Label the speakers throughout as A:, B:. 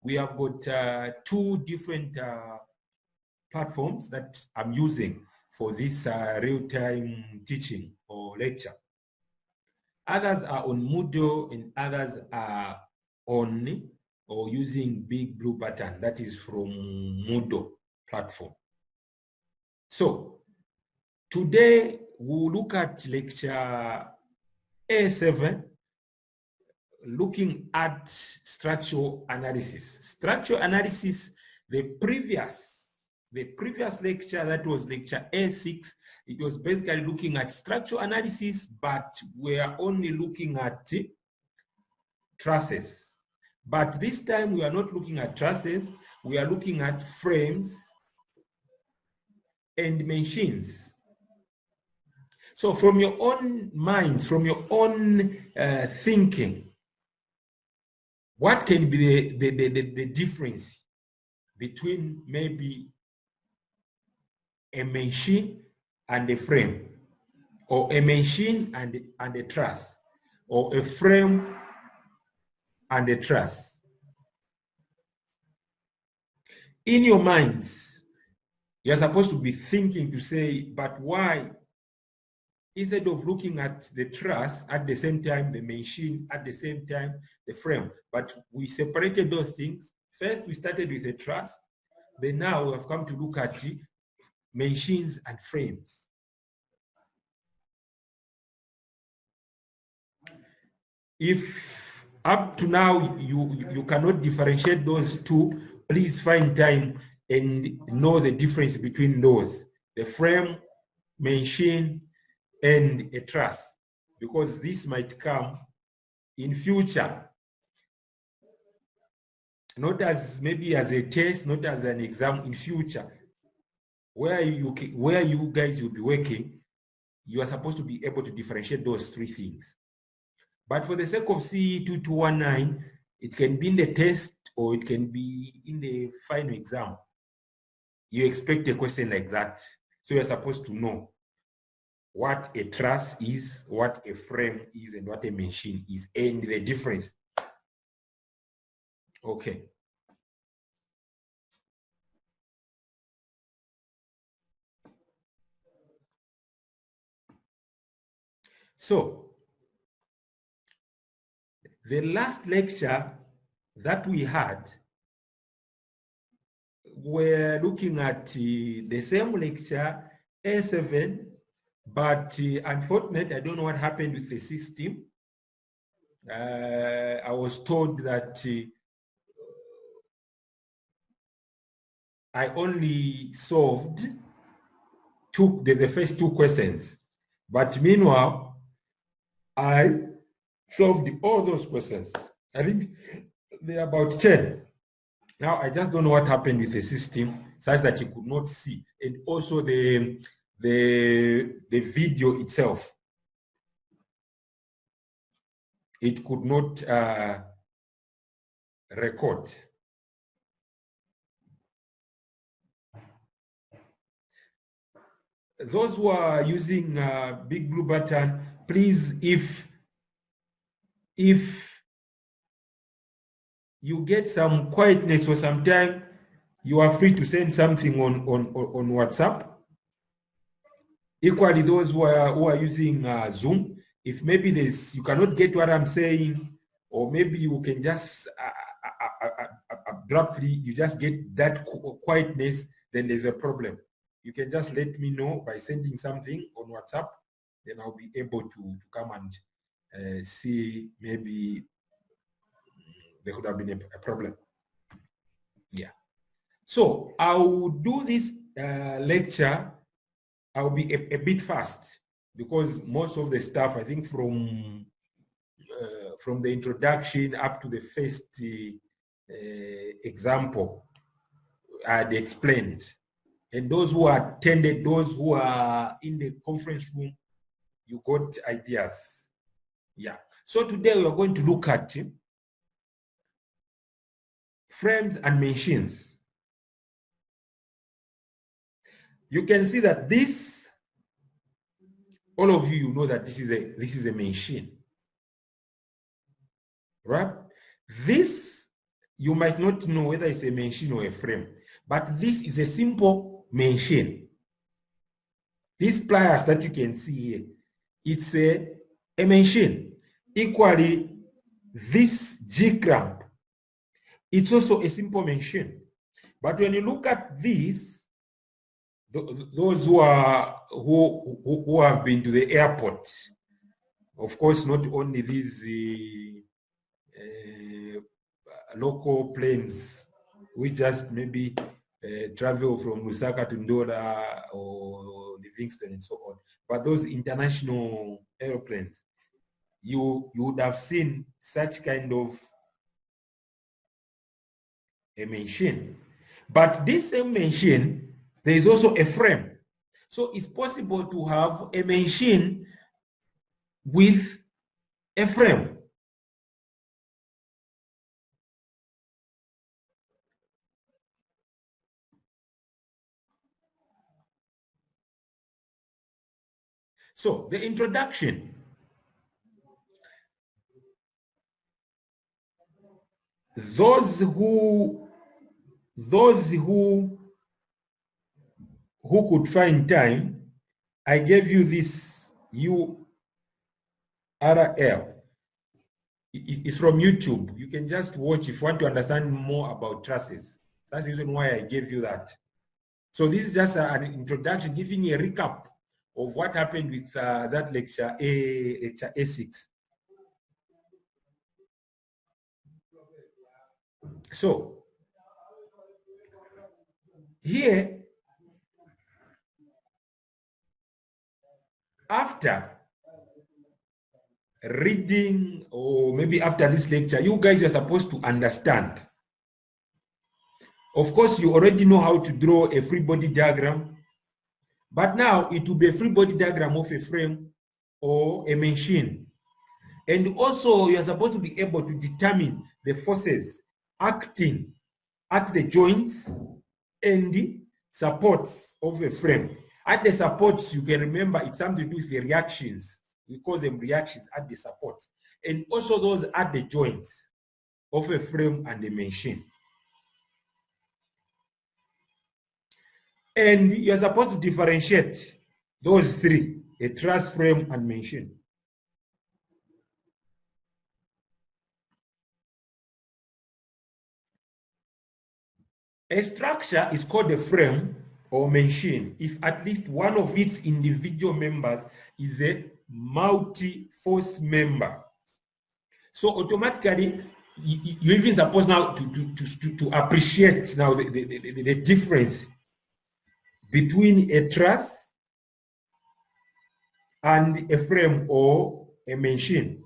A: we have got two different platforms that I'm using for this real-time teaching or lecture. Others are on Moodle and others are on or using Big Blue Button, that is from Moodle platform. So today we'll look at lecture A7, looking at structural analysis. Structural analysis, the previous lecture, that was lecture A6, it was basically looking at structural analysis, but we're only looking at trusses. But this time we are not looking at trusses, we are looking at frames and machines. So from your own minds, from your own thinking, what can be the difference between maybe a machine and a frame, or a machine and a truss, or a frame and a truss? In your minds, you're supposed to be thinking to say, but why, instead of looking at the truss at the same time, the machine at the same time, the frame? But we separated those things. First, we started with a truss. Then now we have come to look at machines and frames. If up to now you cannot differentiate those two, please find time and know the difference between those, the frame, machine, and a truss, because this might come in future, not as maybe as a test, not as an exam, in future, where you guys will be working, you are supposed to be able to differentiate those three things. But for the sake of CE 2219, it can be in the test or it can be in the final exam. You expect a question like that, so you're supposed to know what a truss is, what a frame is, and what a machine is, and the difference. Okay. So, the last lecture that we had, we're looking at the same lecture, A7, but unfortunately, I don't know what happened with the system. I was told that I only solved the first two questions, but meanwhile, I solved all those questions. I think they're about 10. Now, I just don't know what happened with the system such that you could not see. And also the video itself, it could not record. Those who are using Big Blue Button, please, if you get some quietness for some time, you are free to send something on WhatsApp. Equally, those who are using Zoom, if maybe you cannot get what I'm saying, or maybe you can just abruptly, you just get that quietness, then there's a problem. You can just let me know by sending something on WhatsApp, then I'll be able to come and see maybe there could have been a problem. Yeah. So I'll do this lecture. I'll be a bit fast because most of the stuff, I think from the introduction up to the first example, I had explained. And those who attended, those who are in the conference room, you got ideas. Yeah. So today we are going to look at frames and machines. You can see that this, all of you know that this is a machine, right? This, you might not know whether it's a machine or a frame, but this is a simple machine. These pliers that you can see here, it's a machine. Equally, this G-clamp, it's also a simple machine. But when you look at this, those who have been to the airport, of course, not only these local planes, we just maybe travel from Lusaka to Ndola or Livingston and so on, but those international airplanes, you would have seen such kind of a machine. But this same machine, there is also a frame. So it's possible to have a machine with a frame. So the introduction. Those who could find time, I gave you this URL. It's from YouTube. You can just watch if you want to understand more about trusses. That's the reason why I gave you that. So this is just an introduction, giving you a recap of what happened with that lecture A6. So here, after reading, or maybe after this lecture, you guys are supposed to understand. Of course, you already know how to draw a free body diagram, but now it will be a free body diagram of a frame or a machine. And also, you are supposed to be able to determine the forces acting at the joints and the supports of a frame. At the supports, you can remember it's something to do with the reactions. We call them reactions at the supports. And also those at the joints of a frame and a machine. And you're supposed to differentiate those three, a truss, frame, and machine. A structure is called a frame or machine if at least one of its individual members is a multi-force member. So automatically, you even supposed now to appreciate now the difference between a truss and a frame or a machine.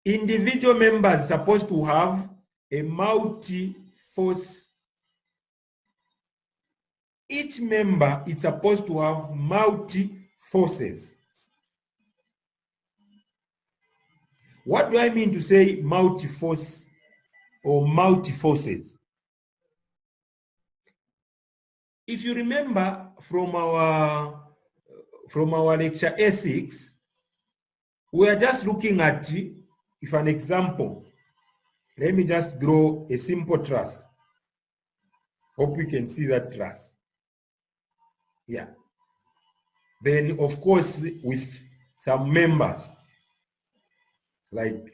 A: Individual members are supposed to have a multi-force. Each member is supposed to have multi-forces. What do I mean to say multi-force or multi-forces? If you remember from our lecture A6, we are just looking at, if an example, let me just draw a simple truss. Hope you can see that truss. Yeah. Then, of course, with some members, like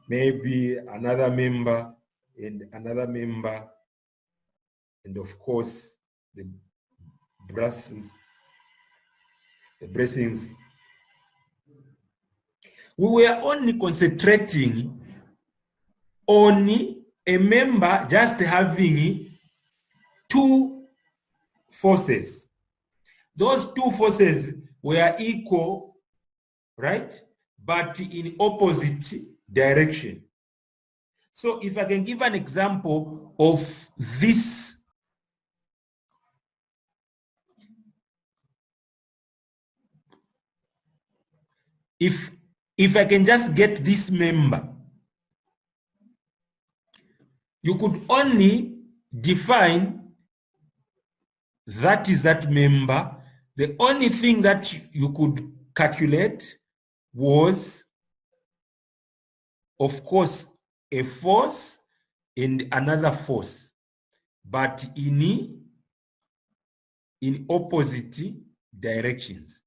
A: maybe another member and another member, and of course the bracings. We were only concentrating on a member just having two forces. Those two forces were equal, right? But in opposite direction. So if I can give an example of this, if I can just get this member, you could only define that is that member The only thing that you could calculate was, of course, a force and another force, but in opposite directions.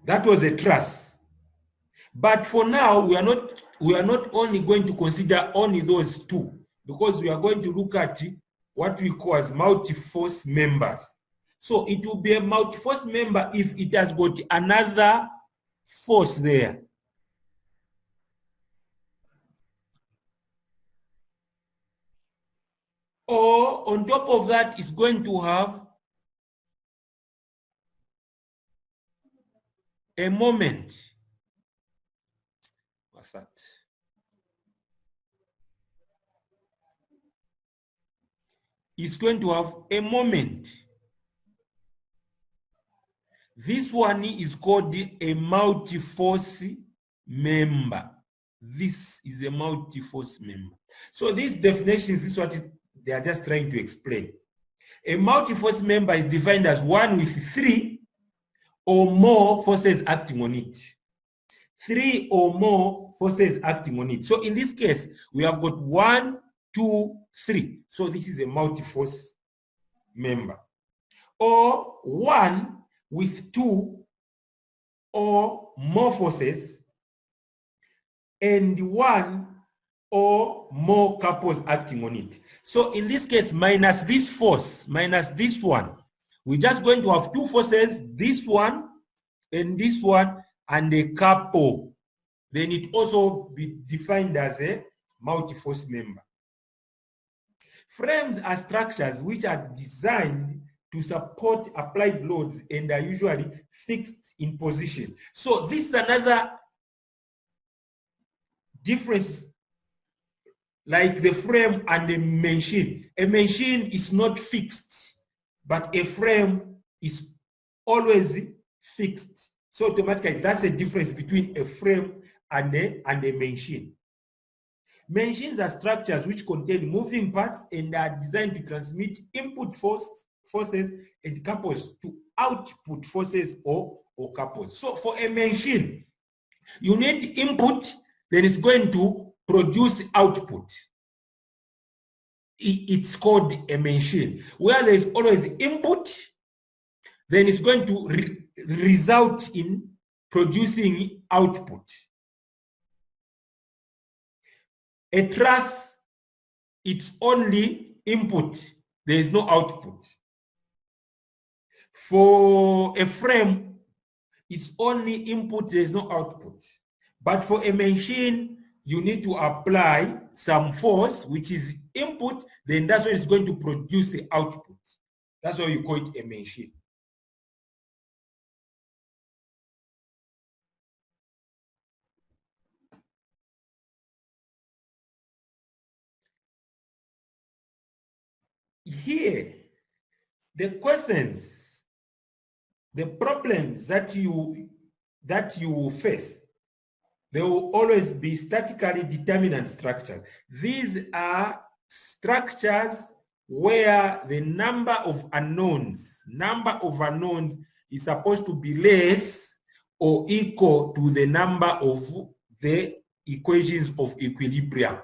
A: That was a truss. But for now, we are not only going to consider only those two, because we are going to look at what we call as multi-force members. So it will be a multi-force member if it has got another force there. Or on top of that, it's going to have a moment. What's that? It's going to have a moment. This one is called a multi-force member. This is a multi-force member. So these definitions, this is what they are just trying to explain. A multi-force member is defined as one with 3 or more forces acting on it. 3 or more forces acting on it. So in this case, we have got 1, 2, 3. So this is a multi-force member. Or 1 with 2 or more forces and 1 or more couples acting on it. So in this case, minus this force, minus this one, we're just going to have 2 forces, this one and a couple. Then it also be defined as a multi-force member. Frames are structures which are designed to support applied loads and are usually fixed in position. So this is another difference, like the frame and the machine. A machine is not fixed, but a frame is always fixed. So automatically, that's the difference between a frame and a machine. Machines are structures which contain moving parts and are designed to transmit input forces and couples to output forces or couples. So for a machine, you need input, then it's going to produce output. It's called a machine. Where there is always input, then it's going to result in producing output. A truss, it's only input, there is no output. For a frame, it's only input, there is no output. But for a machine, you need to apply some force, which is input, then that's what is going to produce the output. That's why you call it a machine. Here, the questions, the problems that you face, they will always be statically determinant structures. These are structures where the number of unknowns is supposed to be less or equal to the number of the equations of equilibrium.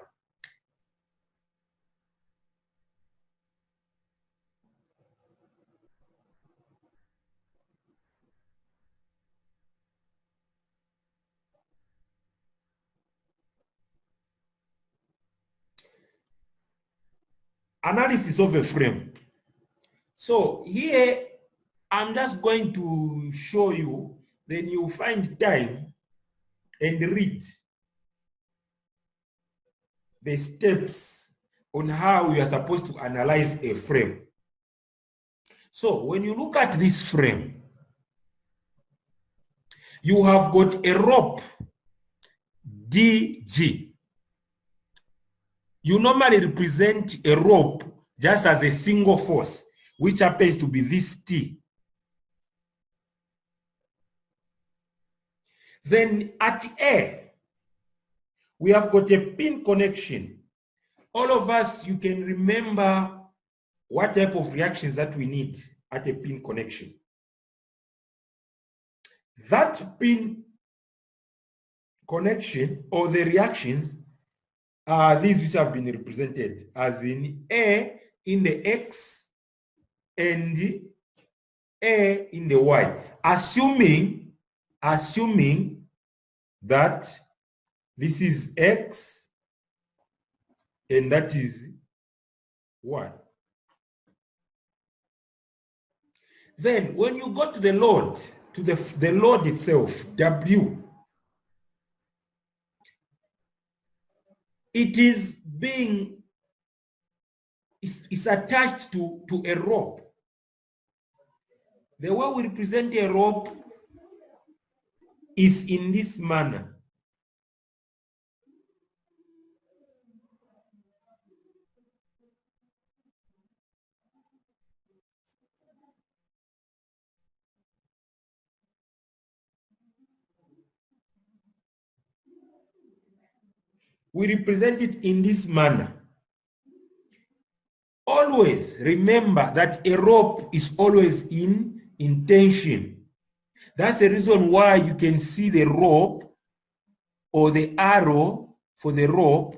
A: Analysis of a frame. So here, I'm just going to show you, then you find time and read the steps on how you are supposed to analyze a frame. So when you look at this frame, you have got a rope, DG. You normally represent a rope just as a single force, which happens to be this T. Then at A, we have got a pin connection. All of us, you can remember what type of reactions that we need at a pin connection. That pin connection or the reactions are these which have been represented as in A in the X and A in the Y, assuming that this is X and that is Y. Then when you go to the load, to the load itself, W, it is it's attached to a rope. The way we represent a rope is in this manner. We represent it in this manner. Always remember that a rope is always in tension. That's the reason why you can see the rope or the arrow for the rope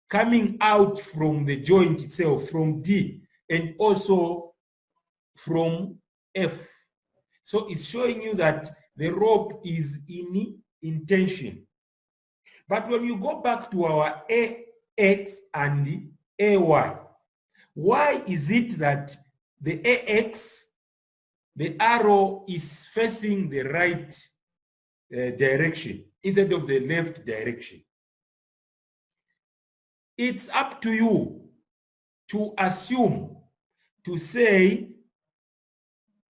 A: coming out from the joint itself, from D, and also from F. So it's showing you that the rope is in tension. But when you go back to our AX and AY, why is it that the AX, the arrow is facing the right direction instead of the left direction? It's up to you to assume, to say,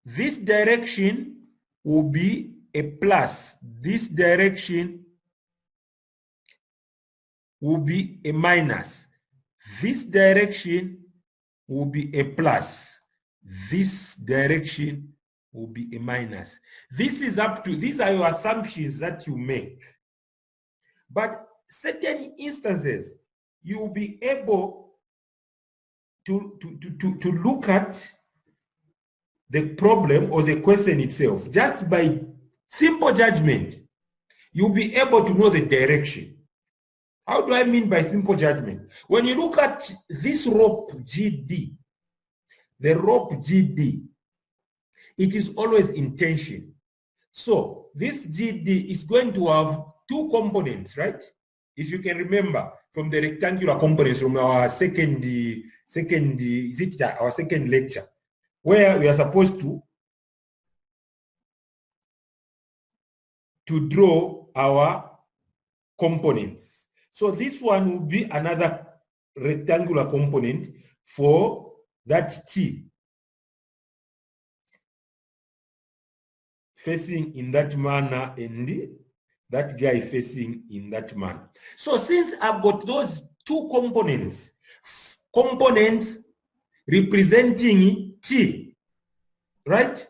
A: this direction will be a plus, this direction will be a minus, this direction will be a plus, this direction will be a minus. This is up to, these are your assumptions that you make. But certain instances, you will be able to look at the problem or the question itself. Just by simple judgment, you'll be able to know the direction. How do I mean by simple judgment? When you look at this rope GD, the rope GD, it is always in tension. So this GD is going to have two components, right? If you can remember from the rectangular components from our second lecture, where we are supposed to draw our components. So this one will be another rectangular component for that T facing in that manner and that guy facing in that manner. So since I've got those two components representing T, right?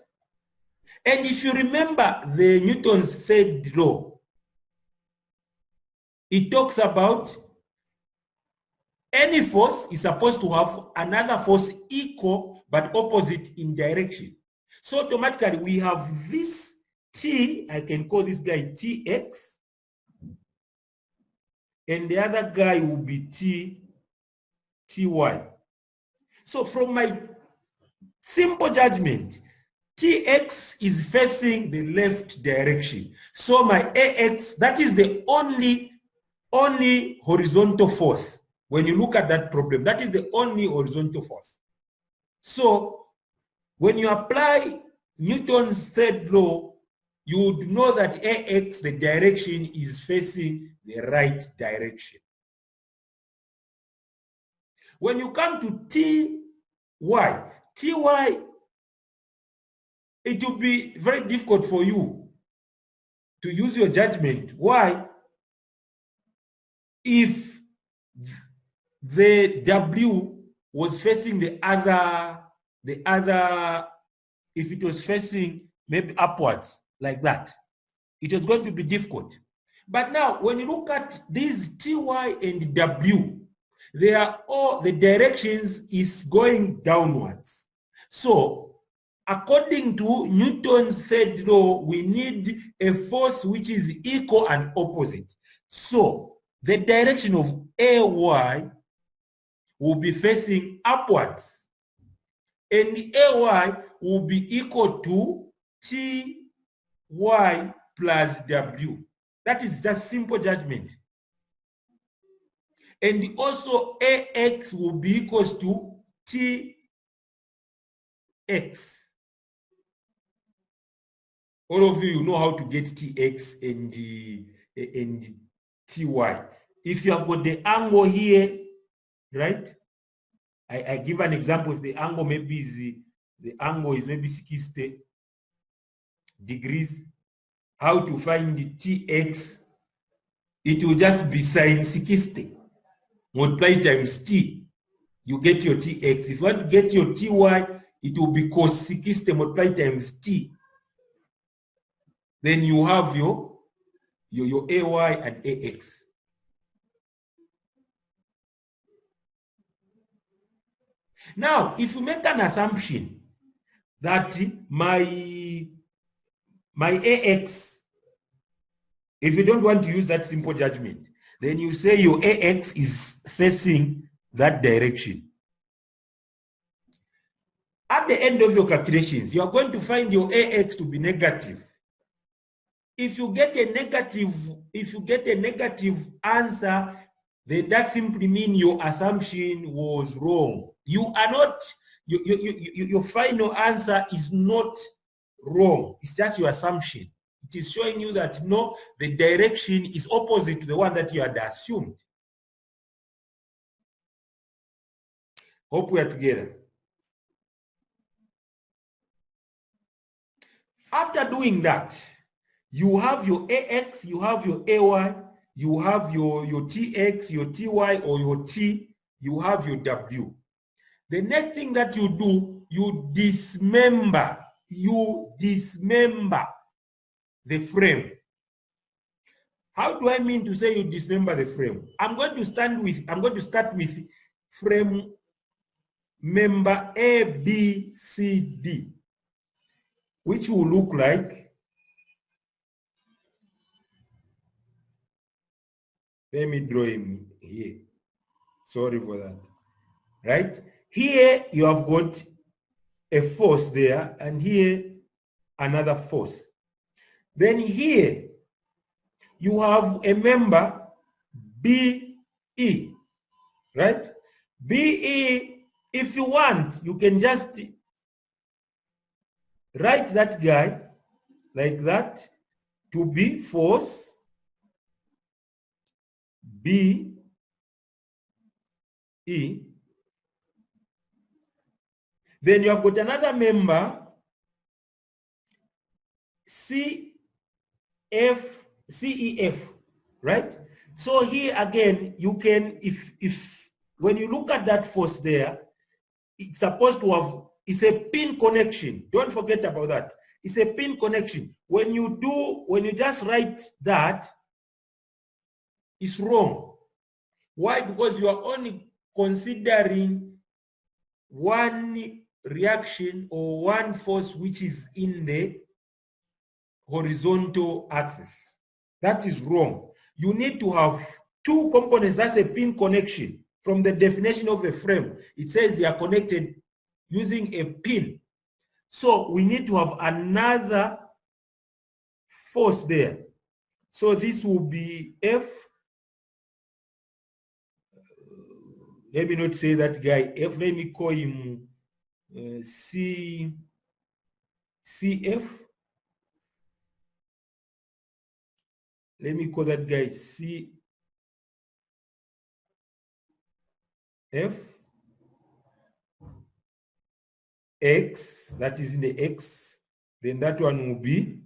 A: And if you remember the Newton's third law, it talks about any force is supposed to have another force equal but opposite in direction. So automatically we have this T, I can call this guy Tx, and the other guy will be Ty. So from my simple judgment, Tx is facing the left direction. So my Ax, that is the only horizontal force. When you look at that problem, that is the only horizontal force. So when you apply Newton's third law, you would know that Ax, the direction, is facing the right direction. When you come to Ty, it will be very difficult for you to use your judgment. Why? If the W was facing the other, if it was facing maybe upwards like that, it was going to be difficult. But now, when you look at these Ty and W, they are all, the directions is going downwards. So according to Newton's third law, we need a force which is equal and opposite. So the direction of AY will be facing upwards, and AY will be equal to TY plus W. That is just simple judgment. And also AX will be equals to TX. All of you know how to get TX and TY. If you have got the angle here, right? I give an example. If the angle maybe is the angle is maybe 60 degrees, how to find the TX? It will just be sine 60 multiply times T. You get your TX. If you want to get your TY, it will be cos 60 multiplied times T. Then you have your AY and AX. Now, if you make an assumption that my AX, if you don't want to use that simple judgment, then you say your AX is facing that direction. At the end of your calculations, you are going to find your AX to be negative. If you get a negative answer, then that simply means your assumption was wrong. You are not, your final answer is not wrong. It's just your assumption. It is showing you that no, the direction is opposite to the one that you had assumed. Hope we are together. After doing that, you have your AX, you have your AY, you have your TX, your TY, or your T, you have your W. The next thing that you do, you dismember the frame. How do I mean to say you dismember the frame? I'm going to start with frame member A, B, C, D, which will look like, let me draw him here. Sorry for that. Right? Here you have got a force there, and here another force. Then here you have a member BE, right? BE, if you want, you can just write that guy like that to be force BE. Then you have got another member CEF, right? So here again, you can, if when you look at that force there, it's supposed to have, it's a pin connection. Don't forget about that. It's a pin connection. When you just write that, it's wrong. Why? Because you are only considering one reaction or one force which is in the horizontal axis. That is wrong. You need to have two components. That's a pin connection. From the definition of a frame, it says they are connected using a pin. So we need to have another force there. So this will be F. Let me not say that guy F. Let me call him CF. Let me call that guy CF. X, that is in the X. Then that one will be,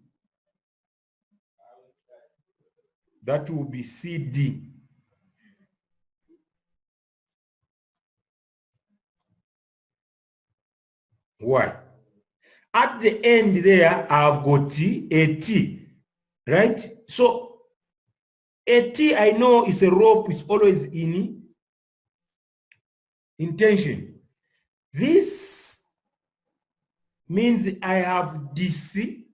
A: CD. Why? At the end there, I've got a T, right? So a T, I know, is a rope, is always in in tension. This means I have dismembered.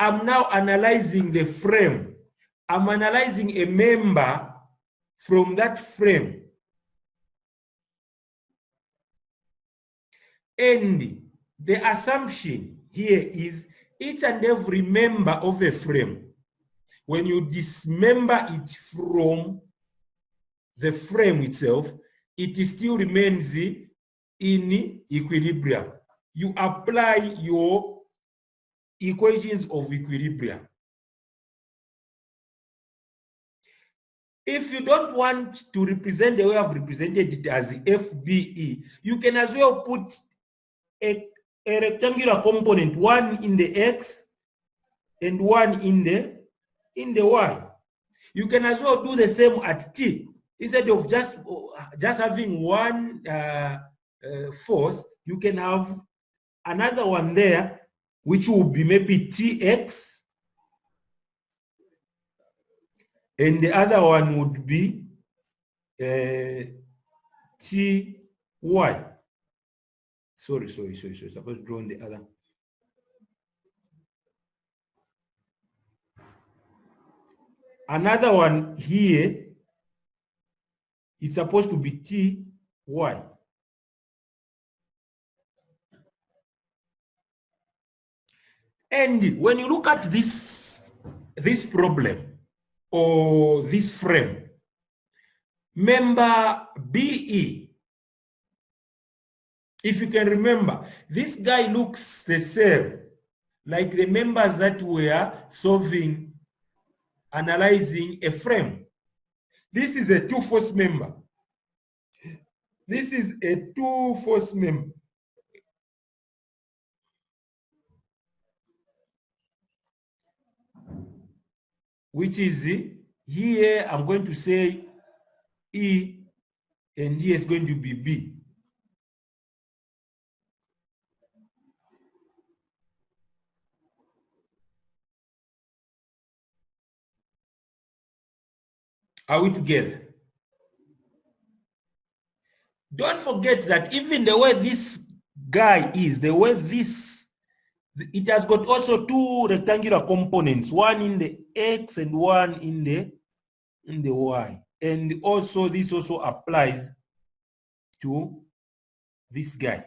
A: I'm now analyzing the frame. I'm analyzing a member from that frame. And the assumption here is each and every member of a frame, when you dismember it from the frame itself, it still remains in equilibrium. You apply your equations of equilibrium. If you don't want to represent the way I've represented it as FBE, you can as well put a rectangular component, one in the X and one in the Y. You can as well do the same at T. Instead of just having one force, you can have another one there, which will be maybe TX, and the other one would be TY. Sorry. Supposed to draw on the other. Another one here is supposed to be TY. And when you look at this problem or this frame, member BE, if you can remember, this guy looks the same like the members that were analyzing a frame. This is a two-force member. This is a two-force member. Which is here, I'm going to say E, and here is going to be B. Are we together? Don't forget that even the way this guy is, the way this, it has got also two rectangular components, one in the X and one in the Y. And also this also applies to this guy.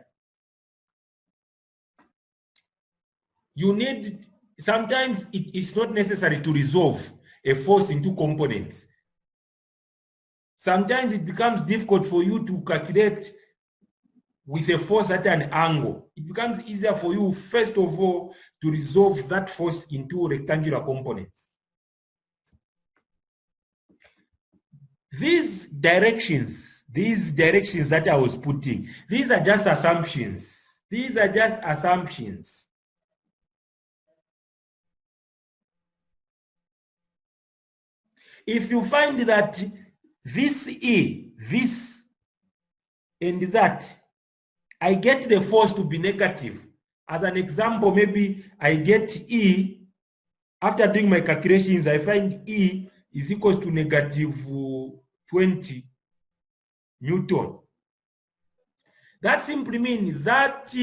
A: You need, sometimes it's not necessary to resolve a force into components. Sometimes it becomes difficult for you to calculate with a force at an angle. It becomes easier for you, first of all, to resolve that force into rectangular components. These directions that I was putting, these are just assumptions. These are just assumptions. If you find that this E, this, and that, I get the force to be negative. As an example, maybe I get E, after doing my calculations, I find E is equal to negative 20 Newton. That simply means that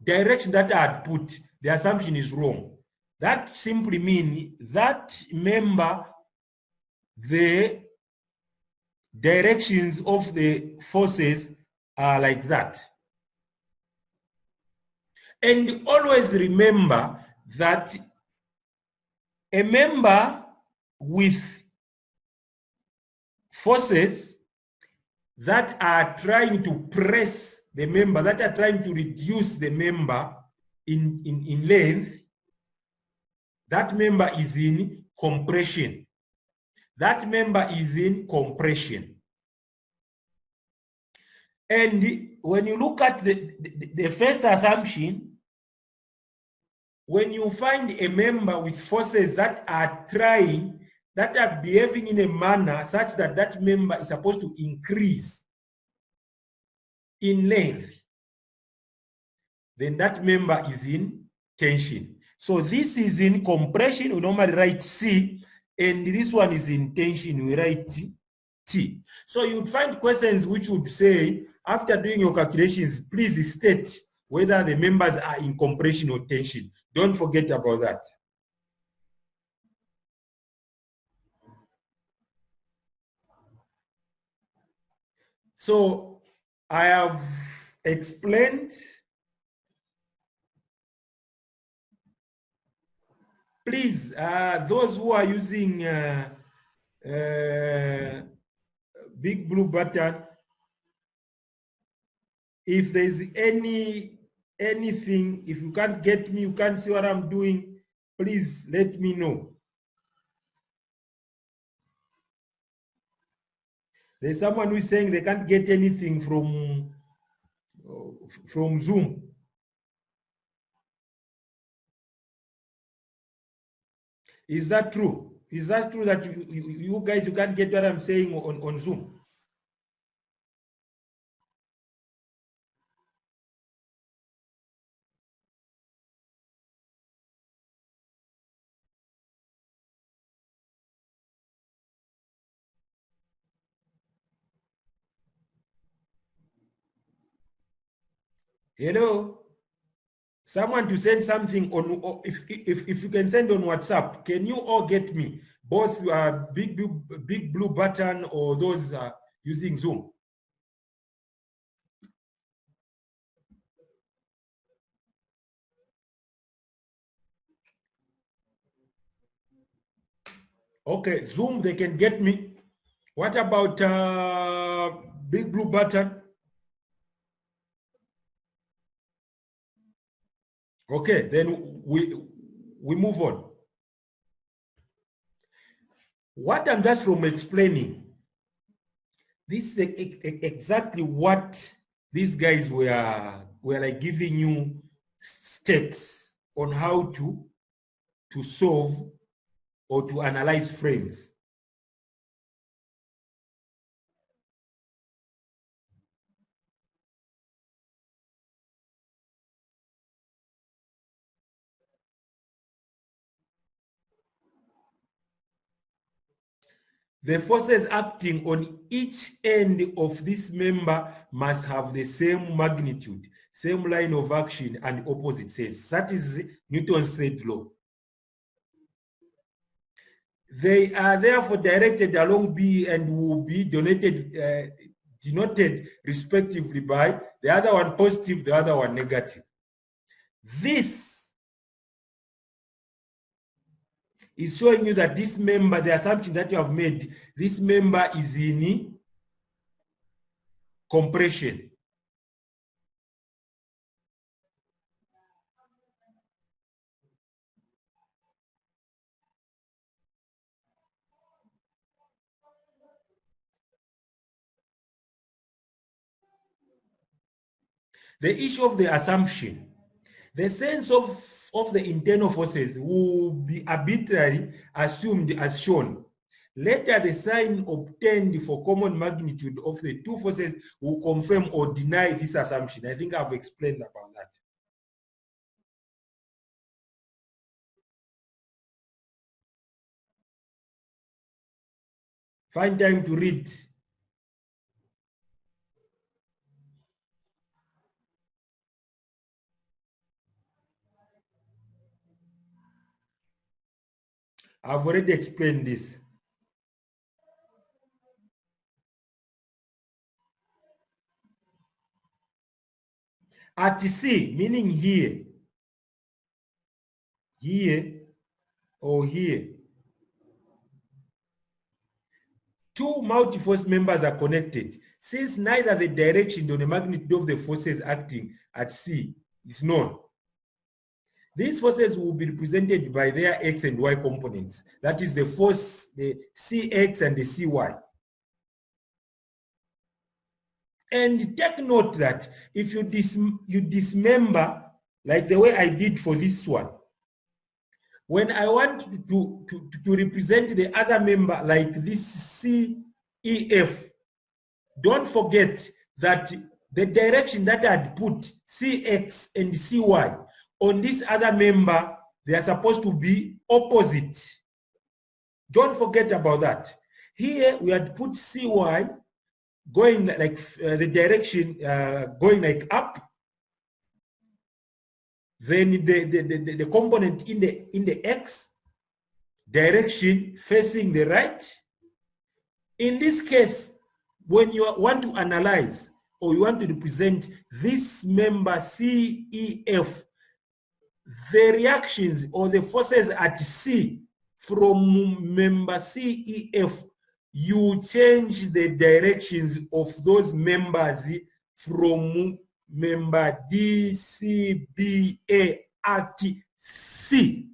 A: direction that I had put, the assumption is wrong. That simply means that member, the directions of the forces are like that. And always remember that a member with forces that are trying to press the member, that are trying to reduce the member in length, that member is in compression. That member is in compression. And when you look at the first assumption, when you find a member with forces that are behaving in a manner such that that member is supposed to increase in length, then that member is in tension. So this is in compression, we normally write C, and this one is in tension, we write T. T. So you'd find questions which would say, after doing your calculations, please state whether the members are in compression or tension. Don't forget about that. So I have explained. Please, those who are using big blue button, if there's anything, if you can't get me, you can't see what I'm doing, please let me know. There's someone who is saying they can't get anything from Zoom. Is that true? Is that true that you guys, you can't get what I'm saying on Zoom? Hello? Someone to send something on, if you can send on WhatsApp, can you all get me? Both big blue button or those using Zoom? Okay, Zoom, they can get me. What about big blue button? Okay, then we move on. What I'm just from explaining, this is exactly what these guys were like giving you steps on how to solve or to analyze frames. The forces acting on each end of this member must have the same magnitude, same line of action, and opposite sets. That is Newton's third law. They are therefore directed along B and will be denoted respectively by the other one positive, the other one negative. This is showing you that this member, the assumption that you have made, this member is in compression. The issue of the assumption, the sense of the internal forces will be arbitrarily assumed as shown. Later, the sign obtained for common magnitude of the two forces will confirm or deny this assumption. I think I've explained about that. Find time to read. I've already explained this. At C, meaning here, or here, two multi-force members are connected. Since neither the direction nor the magnitude of the forces acting at C is known, these forces will be represented by their X and Y components. That is the force, the Cx and the Cy. And take note that if you dismember, like the way I did for this one, when I want to represent the other member like this CEF, don't forget that the direction that I had put CX and CY on this other member, they are supposed to be opposite. Don't forget about that. Here we had put CY going like the direction going like up. Then the component in the X direction facing the right. In this case, when you want to analyze or you want to represent this member CEF, the reactions or the forces at C from member CEF, you change the directions of those members from member DCBA at C.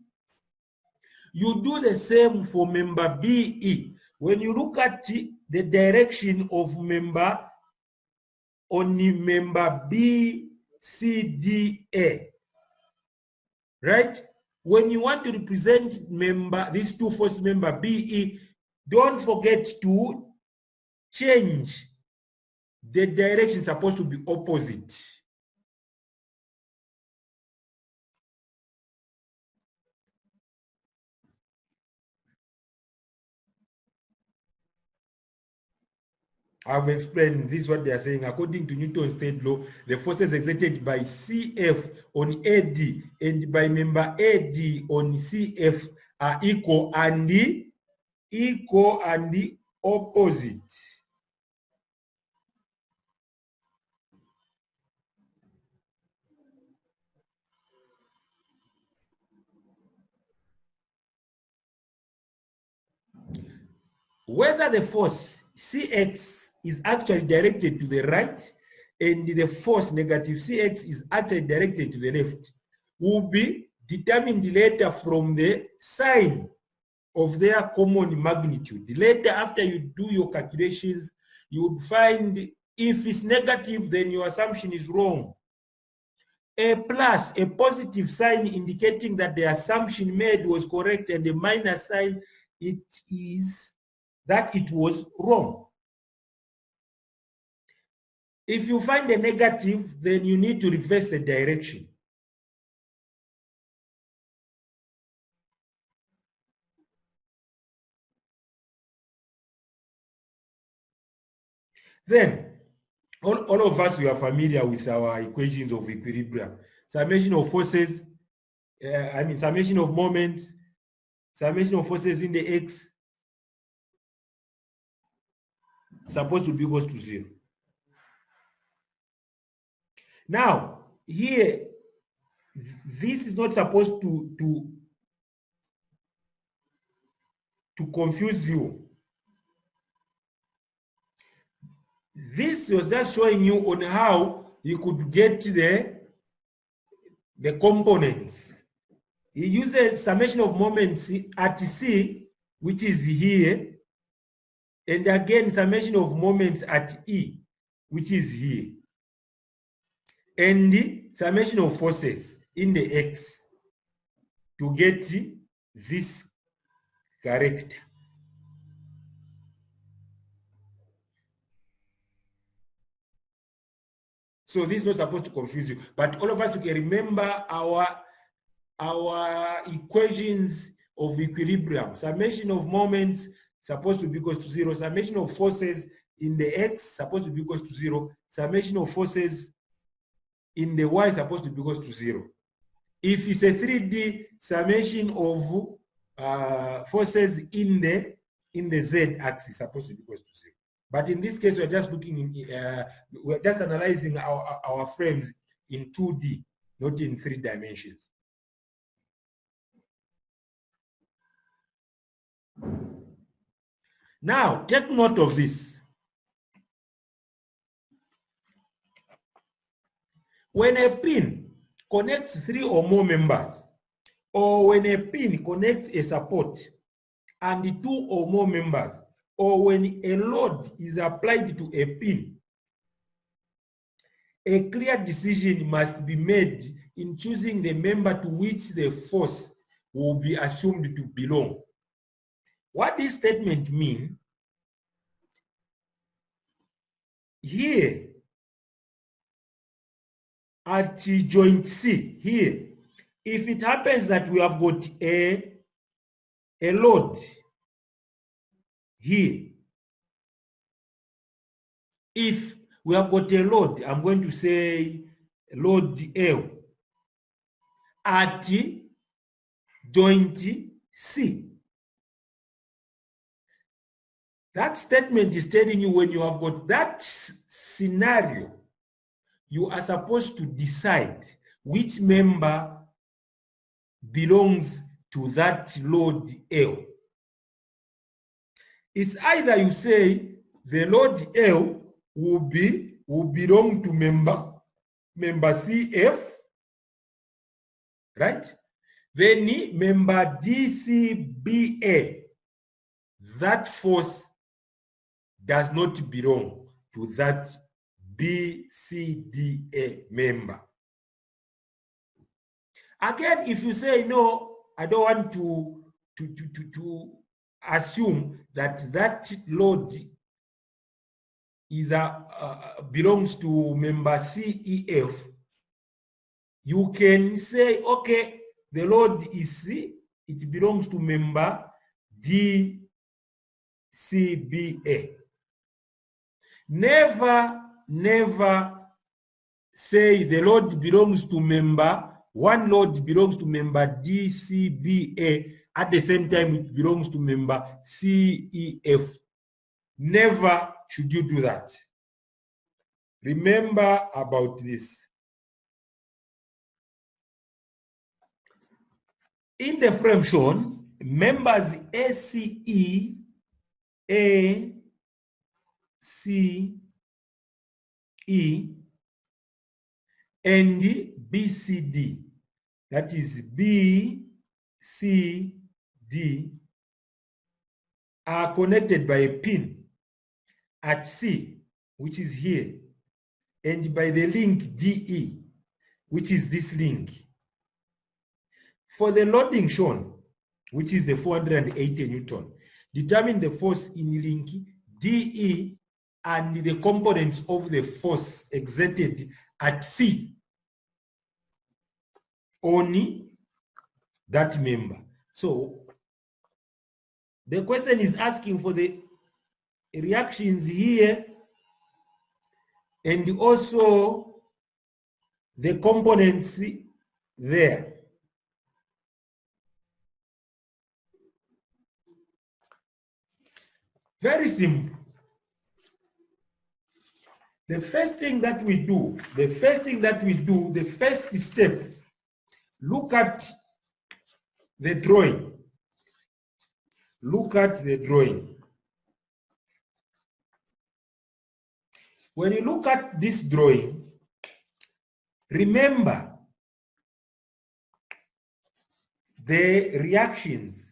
A: You do the same for member BE. When you look at the direction of member on member BCDA, right? When you want to represent member, these two force member BE, don't forget to change the direction supposed to be opposite. I've explained this, what they are saying. According to Newton's third law, the forces exerted by CF on AD and by member AD on CF are equal and opposite. Whether the force Cx is actually directed to the right and the force negative Cx is actually directed to the left will be determined later from the sign of their common magnitude. Later, after you do your calculations, you would find if it's negative, then your assumption is wrong. A plus, a positive sign indicating that the assumption made was correct, and a minus sign, it is that it was wrong. If you find a negative, then you need to reverse the direction. Then, all of us, we are familiar with our equations of equilibrium. Summation of forces, summation of moments, summation of forces in the X, supposed to be equals to 0. Now, here, this is not supposed to confuse you. This was just showing you on how you could get the components. He uses summation of moments at C, which is here, and again summation of moments at E, which is here, and the summation of forces in the X to get this character. So this is not supposed to confuse you, but all of us, you can remember our equations of equilibrium. Summation of moments supposed to be equals to 0. Summation of forces in the X supposed to be equals to 0. Summation of forces in the Y supposed to be equals to 0. If it's a 3D, summation of forces in the Z axis supposed to be equals to 0. But in this case, we're just looking, we're just analyzing our frames in 2D, not in 3 dimensions. Now, take note of this. When a pin connects 3 or more members, or when a pin connects a support and 2 or more members, or when a load is applied to a pin, a clear decision must be made in choosing the member to which the force will be assumed to belong. What this statement means, here at joint C, here, if it happens that we have got a load here, if we have got a load, I'm going to say load L at joint C. That statement is telling you when you have got that scenario, you are supposed to decide which member belongs to that load L. It's either you say the load L will belong to member CF, right? Then member DCBA, that force does not belong to that BCDA member. Again, if you say, no, I don't want to assume that that load is belongs to member CEF, you can say, okay, the load is C, it belongs to member DCBA. Never say the load belongs to member, one load belongs to member DCBA, at the same time it belongs to member CEF. Never should you do that. Remember about this. In the frame shown, members ACE, ACE, and BCD, that is BCD, are connected by a pin at C, which is here, and by the link DE, which is this link. For the loading shown, which is the 480 Newton, determine the force in link DE and the components of the force exerted at C on that member. So the question is asking for the reactions here and also the components there. Very simple. The first thing that we do, the first step, look at the drawing. Look at the drawing. When you look at this drawing, remember the reactions.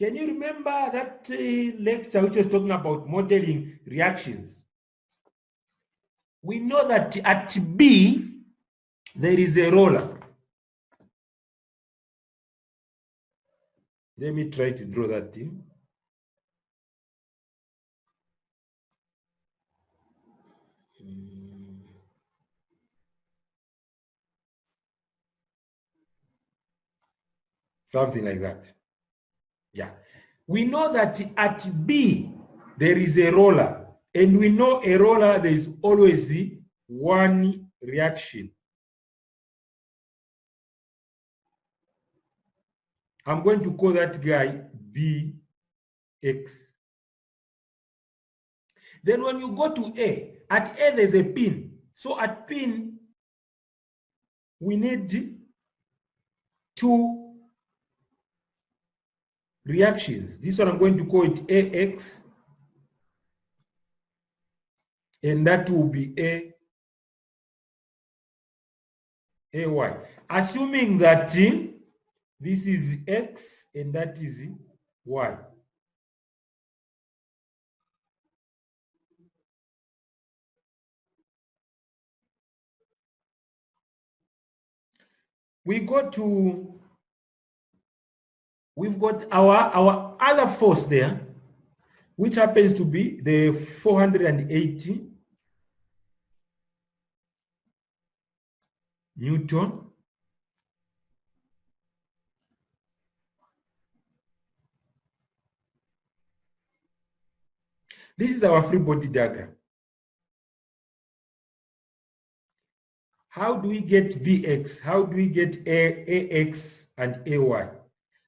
A: Can you remember that lecture which was talking about modeling reactions? We know that at B, there is a roller. Let me try to draw that thing. Something like that. Yeah. We know that at B, there is a roller. And we know a roller, there is always one reaction. I'm going to call that guy BX. Then when you go to A, at A there's a pin. So at pin, we need two reactions. This one I'm going to call it AX, and that will be AY. Assuming that this is X and that is Y. We go to, we've got our other force there, which happens to be the 480 Newton. This is our free body diagram. How do we get Bx? How do we get Ax and Ay?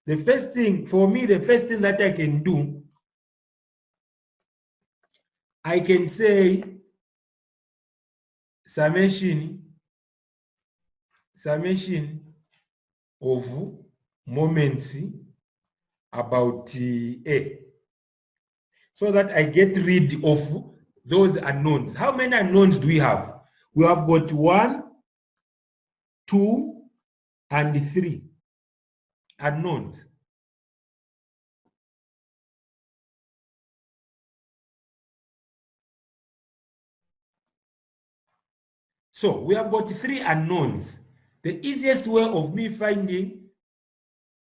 A: The first thing, for me, the first thing that I can do, I can say summation of moments about A, so that I get rid of those unknowns. How many unknowns do we have? We have got 1, 2, and 3 unknowns. So we have got 3 unknowns. The easiest way of me finding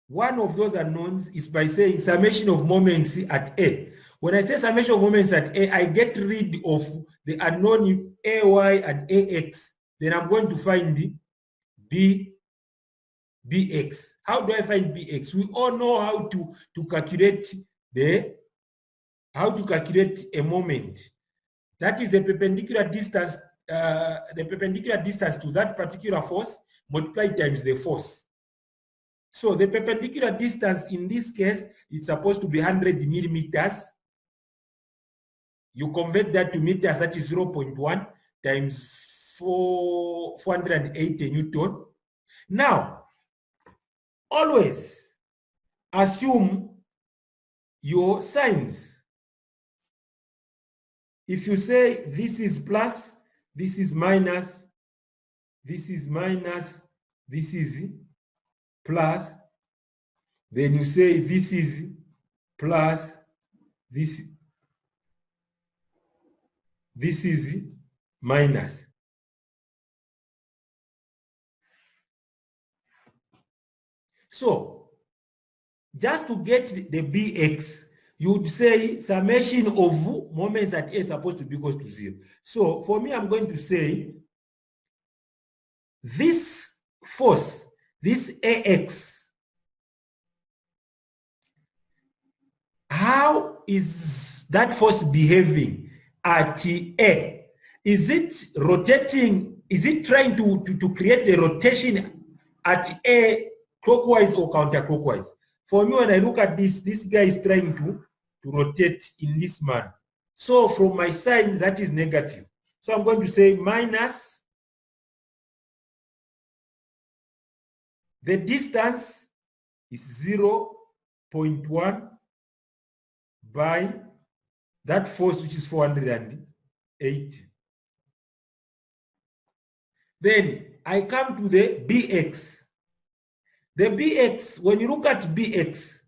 A: one of those unknowns is by saying summation of moments at A. When I say summation of moments at A, I get rid of the unknown AY and AX. Then I'm going to find BX. How do I find BX? We all know how to calculate a moment. That is the perpendicular distance to that particular force multiplied times the force. So the perpendicular distance in this case is supposed to be 100 millimeters. You convert that to meters, that is 0.1 times 480 Newton. Now, always assume your signs. If you say this is plus, this is minus, this is minus, this is plus, then you say this is plus, this is minus. So, just to get the Bx, you would say summation of moments at A is supposed to be equal to 0. So, for me, I'm going to say this force, this Ax, how is that force behaving at A? Is it rotating? Is it trying to create a rotation at A clockwise or counterclockwise? For me, when I look at this guy is trying to rotate in this manner. So from my sign, that is negative. So I'm going to say minus the distance is 0.1 by that force, which is 480. Then I come to the Bx. The Bx, when you look at Bx,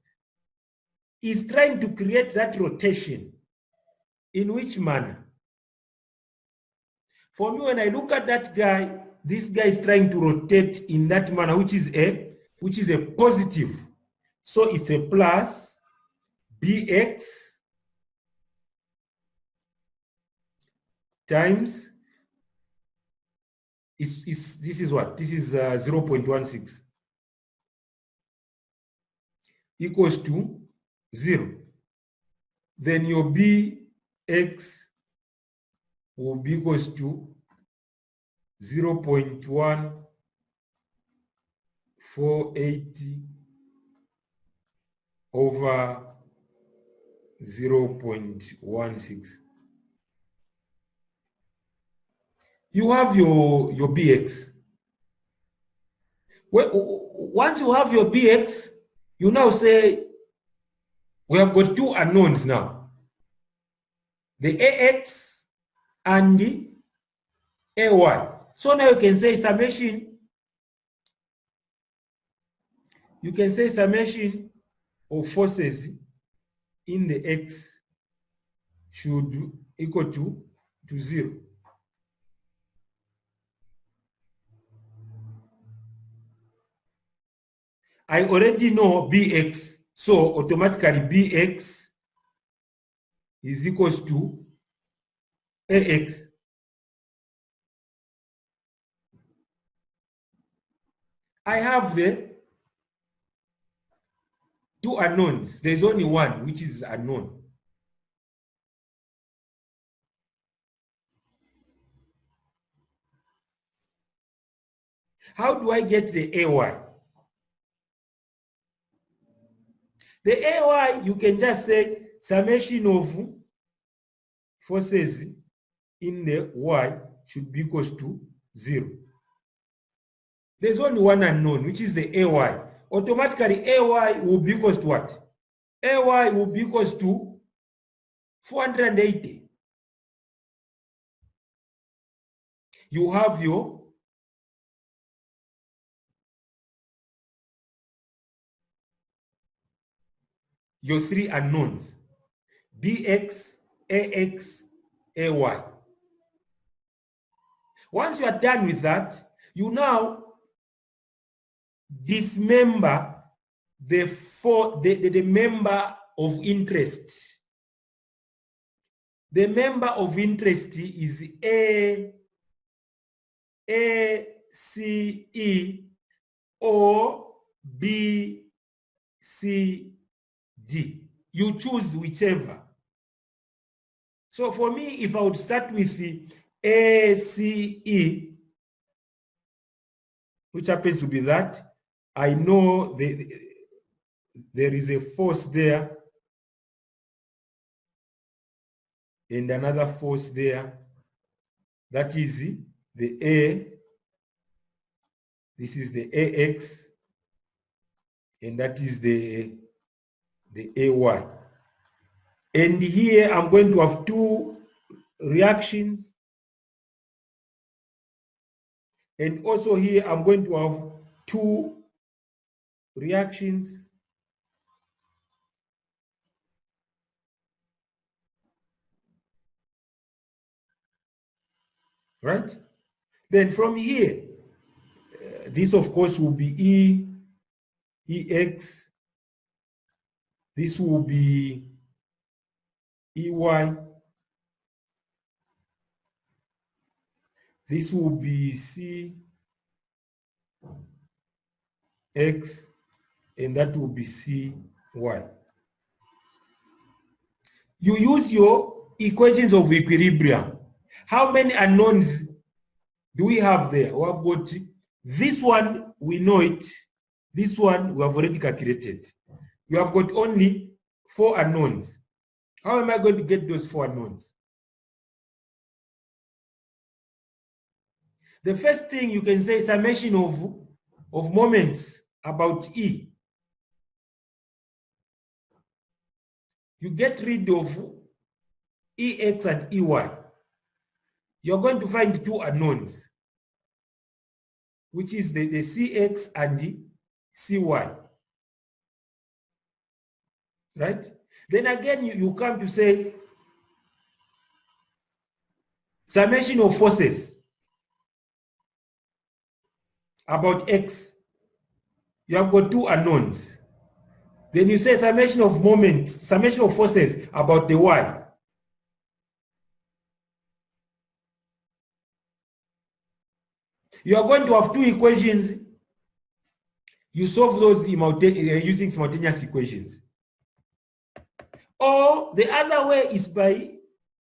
A: is trying to create that rotation. In which manner? For me, when I look at that guy, this guy is trying to rotate in that manner, which is a positive. So it's a plus Bx times this is what? This is 0.16 equals to 0. Then your Bx will be equals to 0.1480 over 0.16. You have your Bx. Once you have your Bx, you now say, we have got 2 unknowns now. The Ax and the Ay. So now you can say summation. You can say summation of forces in the X should equal to 0. I already know Bx, so automatically Bx is equals to Ax. I have the 2 unknowns. There's only one which is unknown. How do I get the AY? The AY, you can just say summation of forces in the Y should be equals to 0. There's only one unknown, which is the AY. Automatically, AY will be equals to what? AY will be equals to 480. You have your three unknowns, BX, AX, AY. Once you are done with that, you now dismember the member of interest. The member of interest is A, C, E, or B, C, D. You choose whichever. So for me, if I would start with the ACE, which happens to be that, I know there is a force there and another force there. That is the A. This is the AX, and that is the AY. And here I'm going to have two reactions. And also here I'm going to have two reactions. Right? Then from here, this of course will be EX. This will be EY. This will be CX, and that will be CY. You use your equations of equilibrium. How many unknowns do we have there? We have got this one, we know it. This one, we have already calculated. We have got only 4 unknowns. How am I going to get those 4 unknowns? The first thing you can say is summation of moments about E. You get rid of EX and EY. You're going to find 2 unknowns, which is the CX and the CY. Right? Then again, you come to say summation of forces about X. You have got 2 unknowns. Then you say summation of moments, summation of forces about the Y. You are going to have 2 equations. You solve those using simultaneous equations. Or the other way is by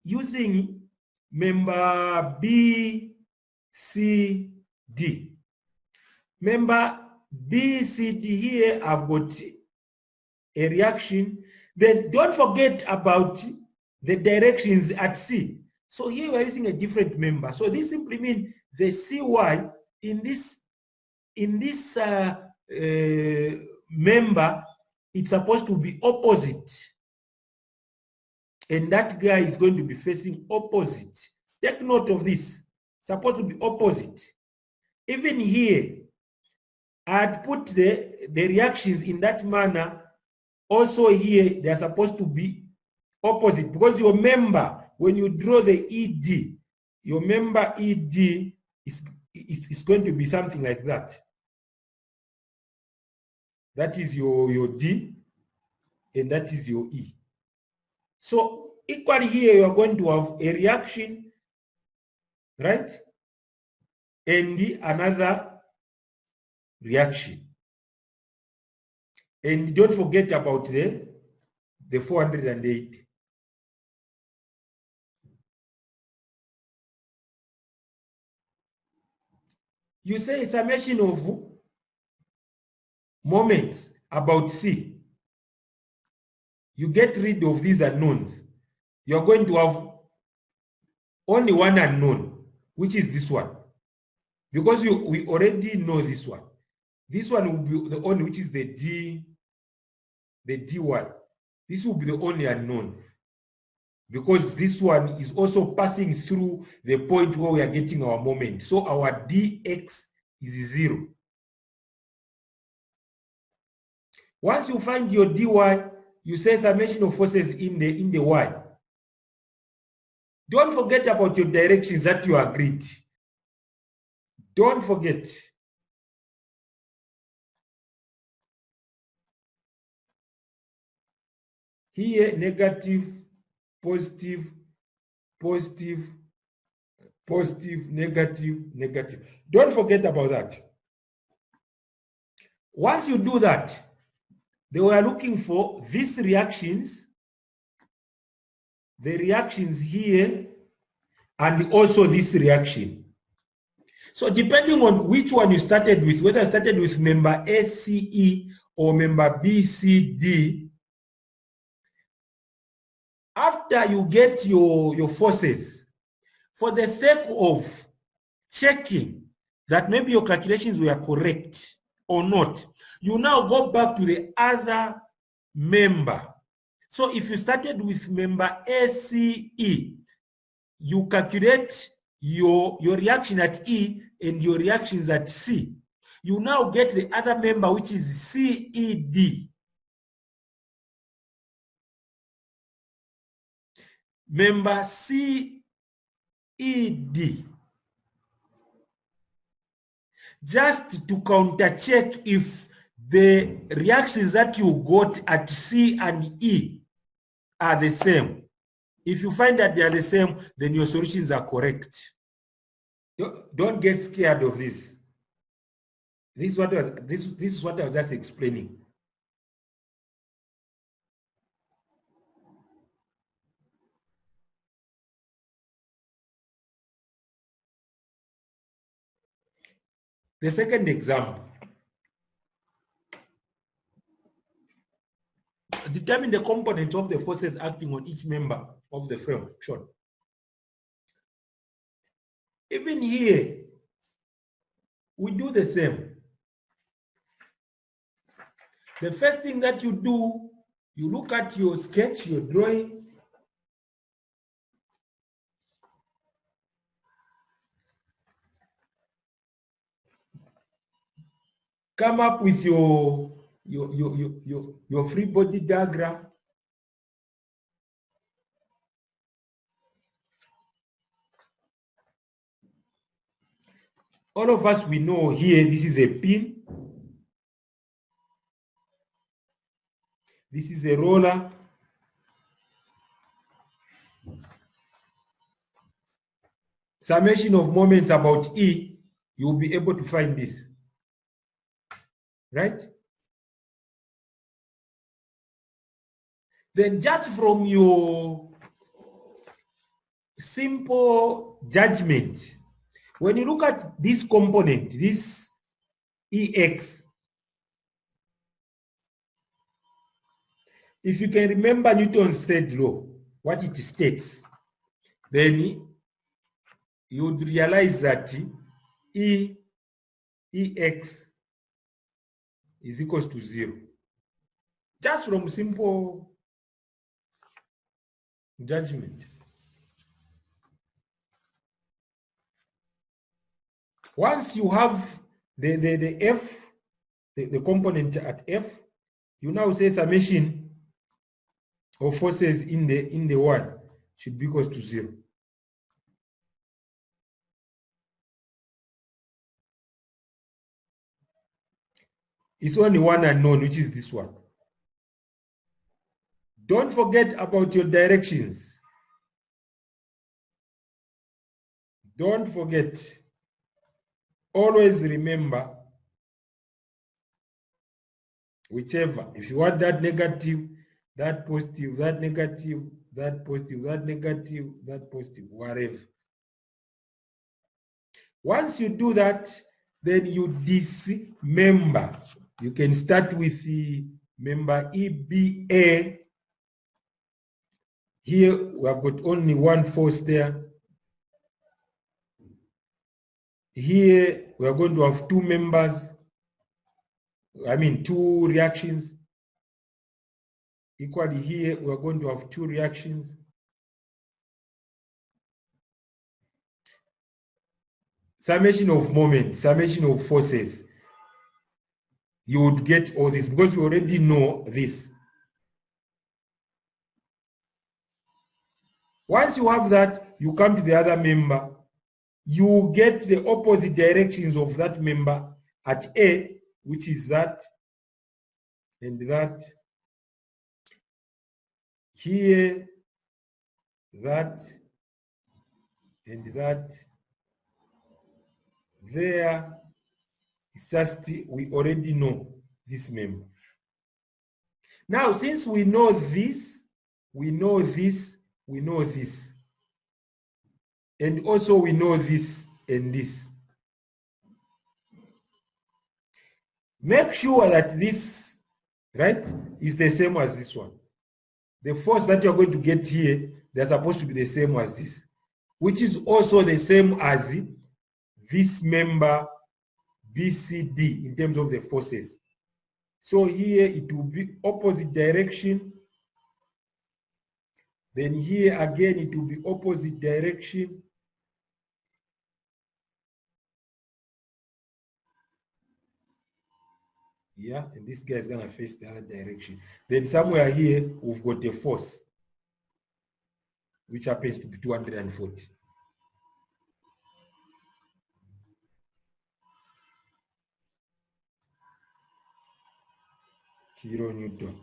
A: using member B, C, D. Member B, C, D here, I've got a reaction. Then don't forget about the directions at C. So here we're using a different member. So this simply means the CY in this member, it's supposed to be opposite. And that guy is going to be facing opposite. Take note of this. Supposed to be opposite. Even here, I'd put the reactions in that manner. Also here, they're supposed to be opposite, because your member, when you draw the ED, your member ED is going to be something like that. That is your D, and that is your E. So equally here, you are going to have a reaction, right? And another reaction. And don't forget about the 408. You say summation of moments about C. You get rid of these unknowns. You're going to have only one unknown, which is this one. Because we already know this one. This one will be the only, which is the dy. This will be the only unknown. Because this one is also passing through the point where we are getting our moment. So our dx is 0. Once you find your dy, you say summation of forces in the y. Don't forget about your directions that you agreed. Don't forget. Here, negative, positive, positive, positive, negative, negative. Don't forget about that. Once you do that, they were looking for these reactions, the reactions here, and also this reaction. So depending on which one you started with, whether you started with member ACE or member BCD, after you get your forces, for the sake of checking that maybe your calculations were correct or not, you now go back to the other member. So if you started with member ACE, you calculate your reaction at E and your reactions at C. You now get the other member, which is CED. Member CED. Just to counter check if the reactions that you got at C and E are the same. If you find that they are the same, then your solutions are correct. Don't get scared of this. This is what I was just explaining. The second example. Determine the component of the forces acting on each member of the frame shown. Even here, we do the same. The first thing that you do, you look at your sketch, your drawing. Come up with your free body diagram. All of us, we know here, this is a pin. This is a roller. Summation of moments about E, you'll be able to find this. Right? Then just from your simple judgment, when you look at this component, this EX, if you can remember Newton's third law, what it states, then you would realize that EX is equals to 0. Just from simple judgment. Once you have the F, the component at F, you now say summation of forces in the Y should be equals to 0. It's only one unknown, which is this one. Don't forget about your directions. Don't forget. Always remember, whichever, if you want that negative, that positive, that negative, that positive, that negative, that positive, whatever. Once you do that, then you dismember. You can start with the member EBA. Here we have got only one force there. Here we are going to have two members, two reactions. Equally here we are going to have two reactions. Summation of moment, summation of forces. You would get all this because you already know this. Once you have that, you come to the other member. You get the opposite directions of that member at A, which is that and that. Here, that and that. There, it's just we already know this member. Now, since we know this, we know this, we know this. And also we know this and this. Make sure that this, right, is the same as this one. The force that you're going to get here, they're supposed to be the same as this, which is also the same as this member BCD in terms of the forces. So here it will be opposite direction. Then here again it will be opposite direction. Yeah, and this guy is going to face the other direction. Then somewhere here, we've got a force, which happens to be 240. Kilonewton.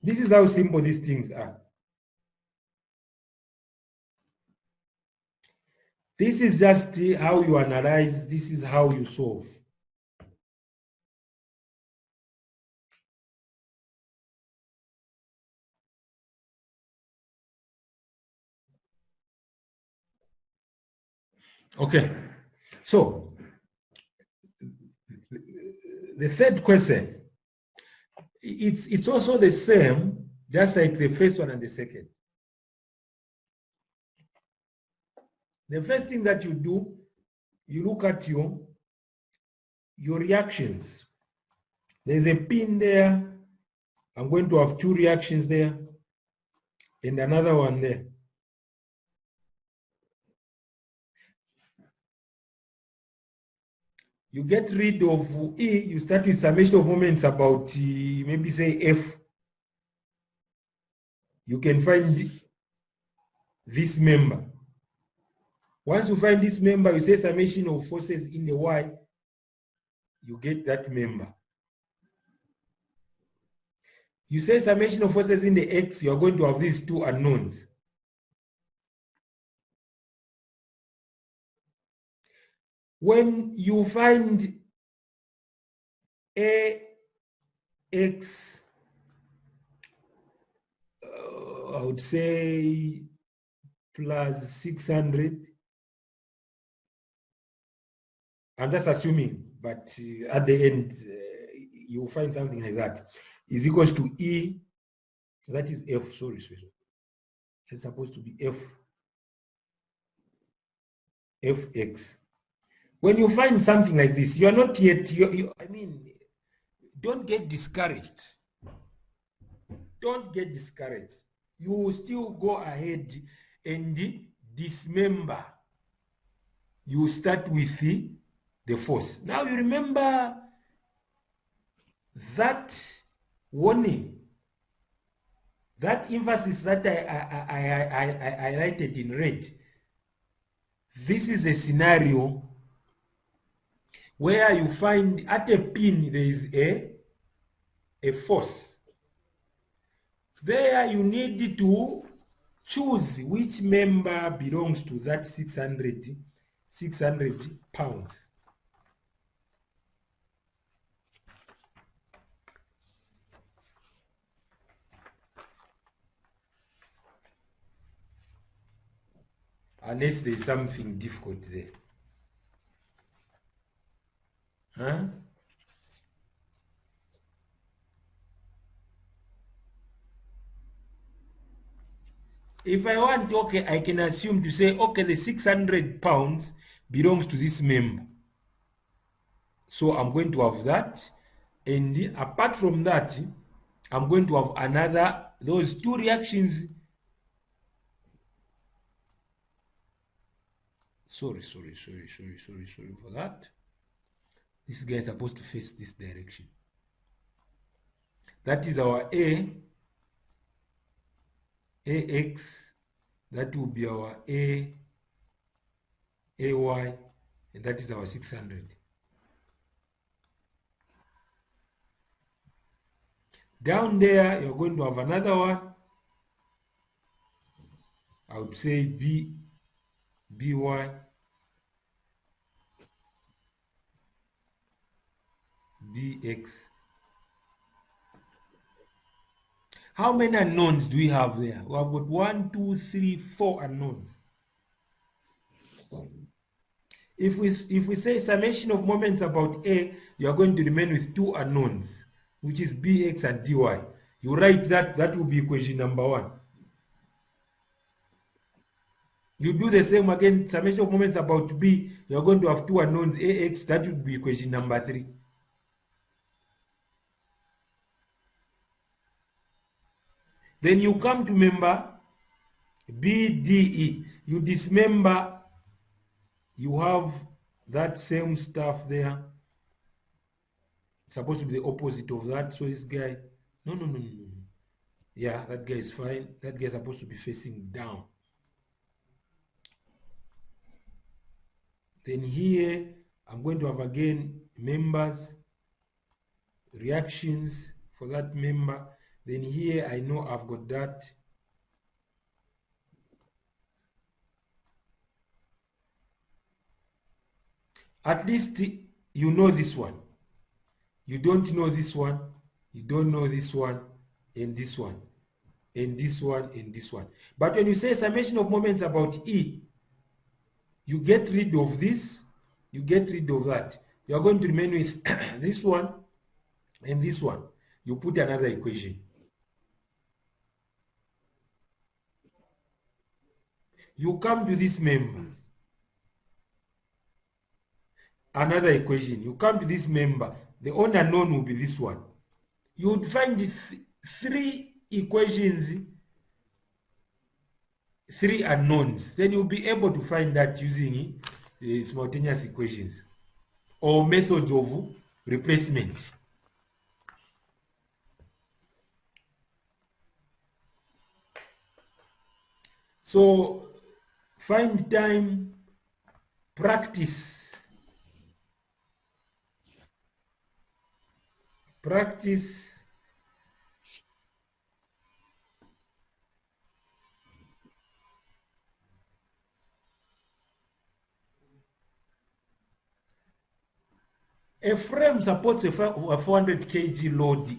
A: This is how simple these things are. This is just how you analyze. This is how you solve. Okay, so the third question, it's also the same, just like the first one and the second. The first thing that you do, you look at your reactions. There's a pin there. I'm going to have two reactions there and another one there. You get rid of E, you start with summation of moments about maybe say F. You can find this member. Once you find this member, you say summation of forces in the Y, you get that member. You say summation of forces in the X, you are going to have these two unknowns. When you find AX, I would say plus 600. I'm just assuming, but at the end, you'll find something like that. Is equals to E, so that is F, sorry. It's supposed to be Fx. When you find something like this, you are not yet, don't get discouraged. Don't get discouraged. You will still go ahead and dismember. You start with the force. Now you remember that warning, that emphasis that I highlighted in red. This is a scenario where you find at a pin there is a force. There you need to choose which member belongs to that 600 pounds. unless there's something difficult there. Huh? If I want, okay, I can assume to say, okay, the 600 pounds belongs to this member. So I'm going to have that. And apart from that, I'm going to have another, those two reactions. Sorry for that. This guy is supposed to face this direction. That is our AX. That will be our AY, and that is our 600. Down there, you're going to have another one. I would say BY, BX. How many unknowns do we have there? We have got 1, 2, 3, 4 unknowns. If we say summation of moments about A, you are going to remain with 2 unknowns, which is BX and DY. You write that, that will be equation number 1. You do the same again, summation of moments about B, you are going to have 2 unknowns, AX, that would be equation number 3. Then you come to member BDE. You dismember, you have that same stuff there. It's supposed to be the opposite of that. So this guy, no. Yeah, that guy is fine. That guy is supposed to be facing down. Then here, I'm going to have again members, reactions for that member. Then here, I know I've got that. At least you know this one. You don't know this one. You don't know this one, and this one, and this one, and this one. But when you say summation of moments about E, you get rid of this, you get rid of that. You are going to remain with this one and this one. You put another equation. You come to this member. Another equation. You come to this member. The only unknown will be this one. You would find 3 equations, 3 unknowns. Then you'll be able to find that using simultaneous equations or methods of replacement. So find time, practice. A frame supports a 400 kg load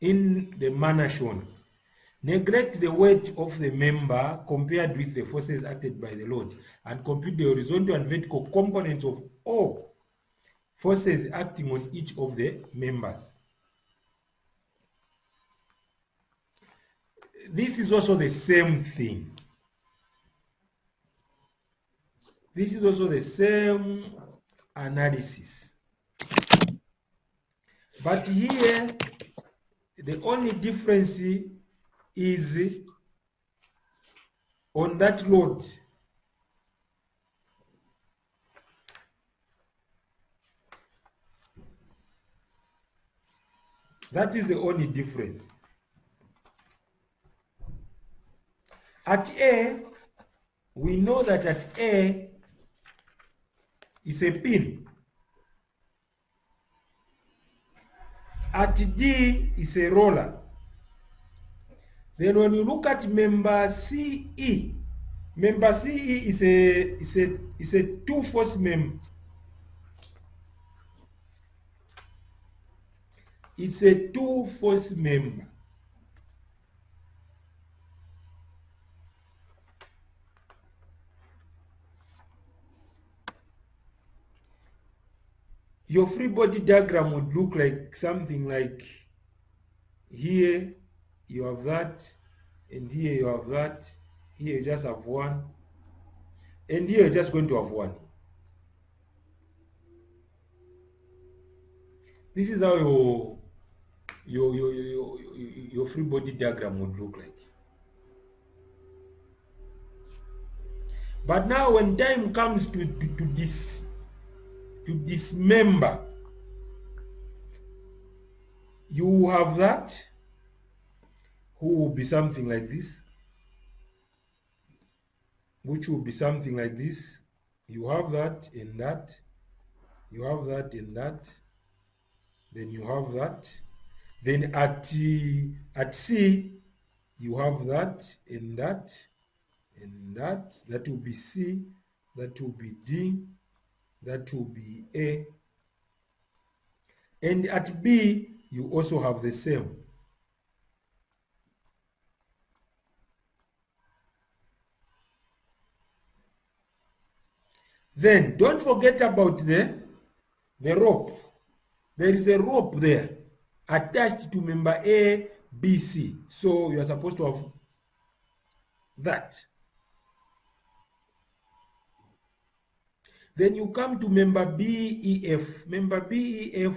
A: in the manner shown. Neglect the weight of the member compared with the forces acted by the load, and compute the horizontal and vertical components of all forces acting on each of the members. This is also the same thing. This is also the same analysis. But here, the only difference is on that load. That is the only difference. At A, we know that at A is a pin. At D is a roller. Then when you look at member CE, member CE is a 2-force member. It's a 2-force member. your free body diagram would look like something like here you have that, and here you have that, here you just have one, and here you're just going to have one. This is how your free body diagram would look like. But now when time comes to dismember, you have that, who will be something like this, which will be something like this. You have that in that, you have that in that, then you have that. Then at C, you have that in that, and that. That will be C, that will be D, that will be A. And at B, you also have the same. Then don't forget about the rope. There is a rope there attached to member A, B, C. So you are supposed to have that. Then you come to member B, E, F. Member B, E, F,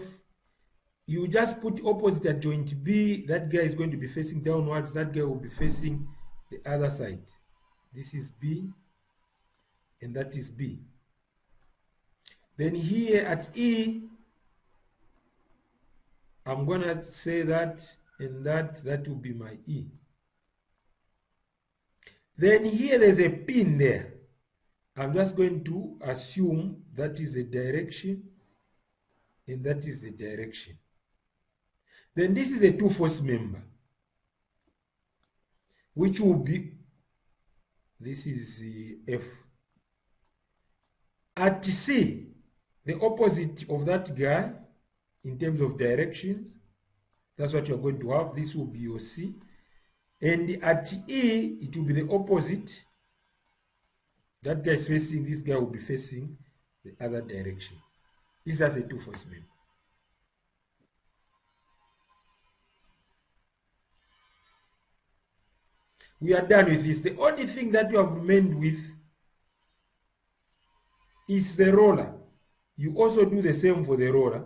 A: you just put opposite at joint B. That guy is going to be facing downwards. That guy will be facing the other side. This is B, and that is B. Then here at E, I'm going to say that, and that will be my E. Then here there's a pin there. I'm just going to assume that is the direction, and that is the direction. Then this is a two-force member, which will be, this is F. At C, the opposite of that guy in terms of directions, that's what you're going to have. This will be your C. And at E, it will be the opposite. That guy is facing, this guy will be facing the other direction. This is a two-force member. We are done with this. The only thing that you have remained with is the roller. You also do the same for the roller.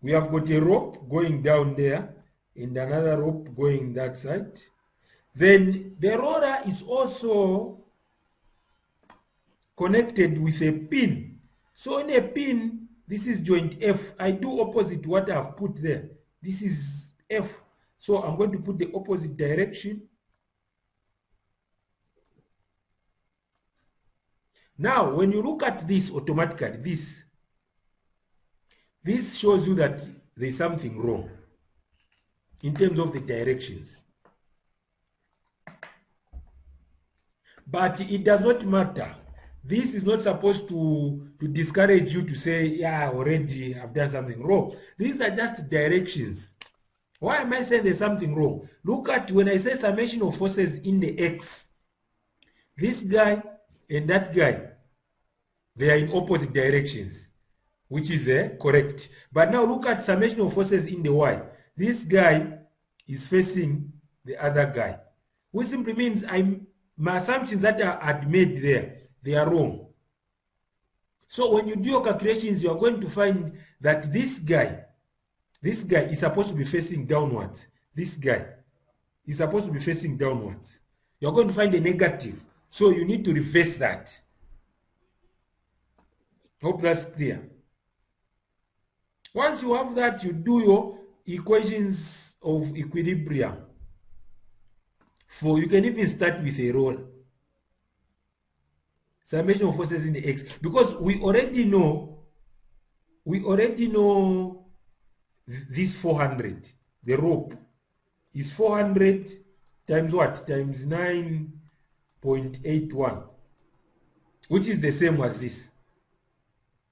A: We have got a rope going down there and another rope going that side. Then the roller is also connected with a pin. So in a pin, this is joint F. I do opposite what I've put there. This is F. So I'm going to put the opposite direction. Now, when you look at this automatically, this shows you that there's something wrong in terms of the directions. But it does not matter. This is not supposed to discourage you to say, yeah, already I've done something wrong. These are just directions. Why am I saying there's something wrong? Look at when I say summation of forces in the X. This guy and that guy, they are in opposite directions, which is correct. But now look at summation of forces in the Y. This guy is facing the other guy, which simply means my assumptions that I had made there, they are wrong. So when you do your calculations, you are going to find that this guy is supposed to be facing downwards. This guy is supposed to be facing downwards. You're going to find a negative. So you need to reverse that. Hope that's clear. Once you have that, you do your equations of equilibrium. You can even start with a roller. Summation of forces in the X. Because we already know this 400. The rope is 400 times what? Times 9.81. Which is the same as this.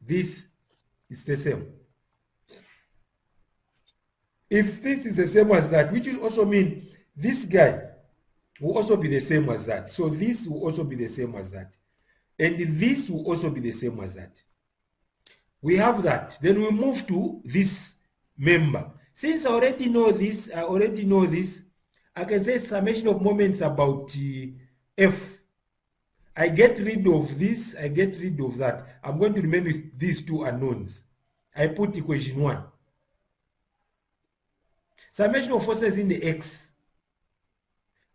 A: This is the same. If this is the same as that, which will also mean this guy will also be the same as that. So this will also be the same as that. And this will also be the same as that. We have that. Then we move to this member. Since I already know this, I can say summation of moments about F. I get rid of this, I get rid of that. I'm going to remain with these two unknowns. I put equation 1. Summation of forces in the X.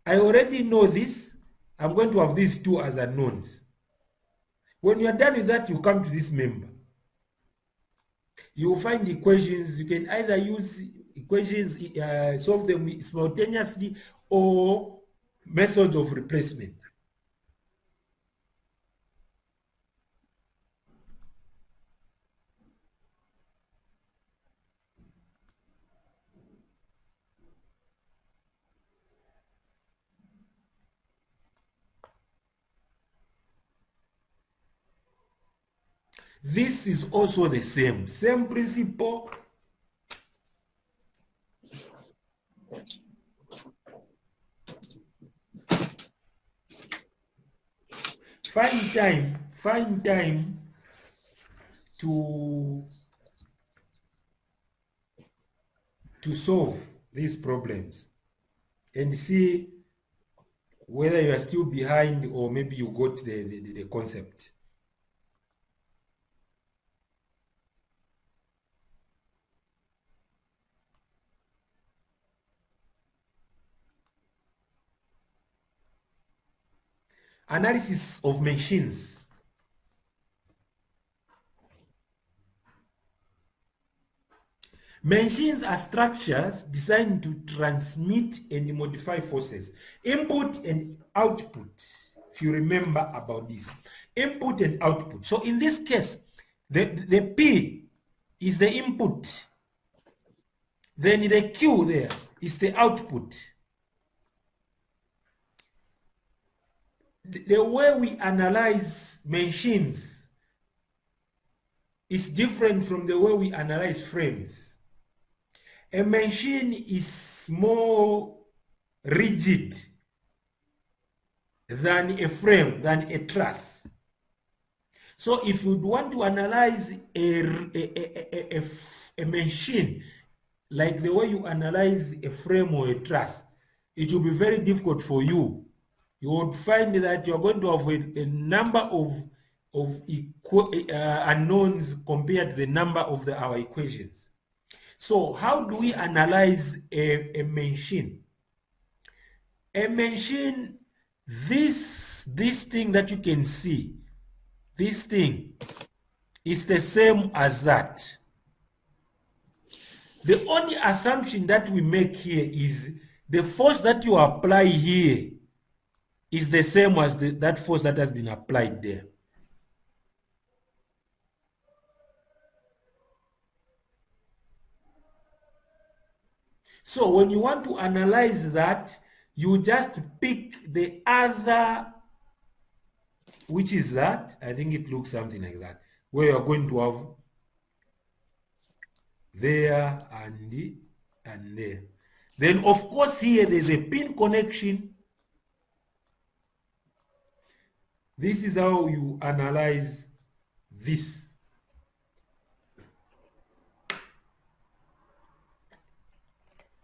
A: I already know this. I'm going to have these two as unknowns. When you are done with that, you come to this member. You will find equations. You can either use equations, solve them simultaneously, or methods of replacement. This is also the same principle. Find time to solve these problems and see whether you are still behind or maybe you got the concept. Analysis of machines. Machines are structures designed to transmit and modify forces, input and output. If you remember about this, input and output. So in this case, the P is the input, then the Q there is the output. The way we analyze machines is different from the way we analyze frames. A machine is more rigid than a frame, than a truss. So if you want to analyze a machine like the way you analyze a frame or a truss, it will be very difficult for you. You would find that you're going to have a number of unknowns compared to the number of our equations. So how do we analyze a machine? A machine, this thing that you can see, this thing is the same as that. The only assumption that we make here is the force that you apply here is the same as that force that has been applied there. So when you want to analyze that, you just pick the other, which is that. I think it looks something like that, where you're going to have there and there. Then of course here there's a pin connection. This is how you analyze this.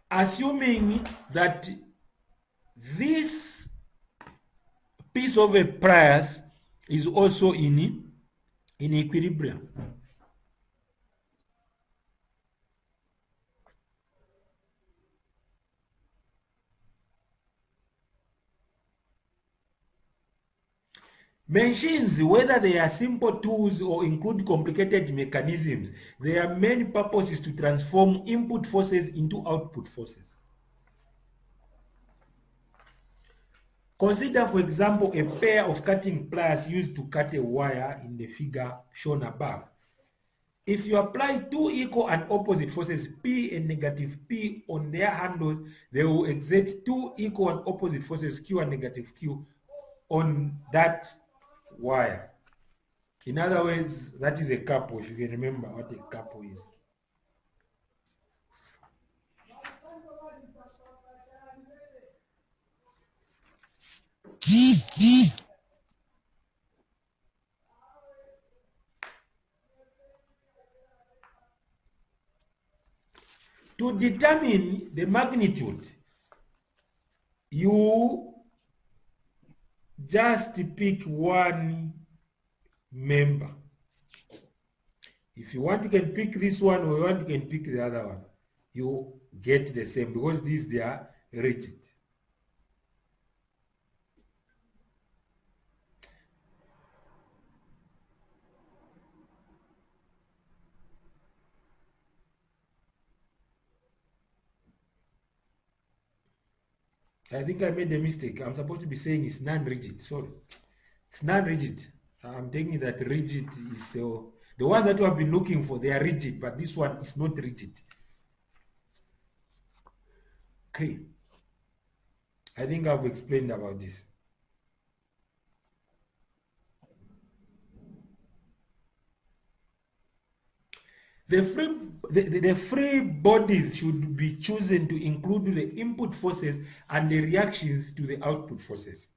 A: Assuming that this piece of a price is also in equilibrium. Machines, whether they are simple tools or include complicated mechanisms, their main purpose is to transform input forces into output forces. Consider, for example, a pair of cutting pliers used to cut a wire in the figure shown above. If you apply two equal and opposite forces, P and negative P, on their handles, they will exert two equal and opposite forces, Q and negative Q, on that wire. In other words, that is a couple, if you can remember what a couple is. To determine the magnitude, you just pick one member. If you want, you can pick this one, or you want, you can pick the other one. You get the same because these, they are rigid. I think I made a mistake. I'm supposed to be saying it's non-rigid. Sorry. It's non-rigid. I'm taking that rigid is the one that we have been looking for. They are rigid, but this one is not rigid. Okay. I think I've explained about this. The free bodies should be chosen to include the input forces and the reactions to the output forces.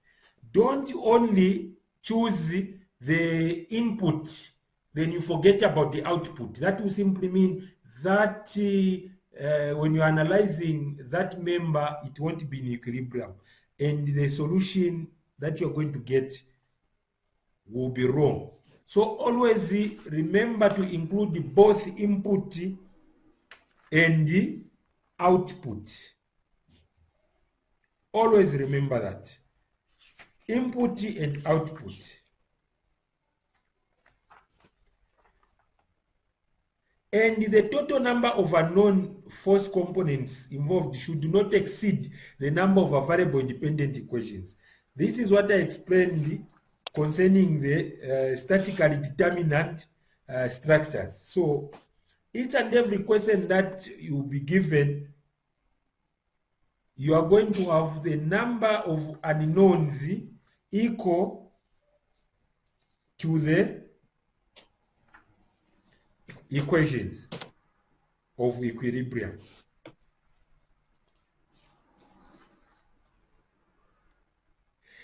A: Don't only choose the input, then you forget about the output. That will simply mean that when you're analyzing that member, it won't be in equilibrium. And the solution that you're going to get will be wrong. So always remember to include both input and output. Always remember that. Input and output. And the total number of unknown force components involved should not exceed the number of variable independent equations. This is what I explained concerning the statically determinant structures. So each and every question that you will be given, you are going to have the number of unknowns equal to the equations of equilibrium.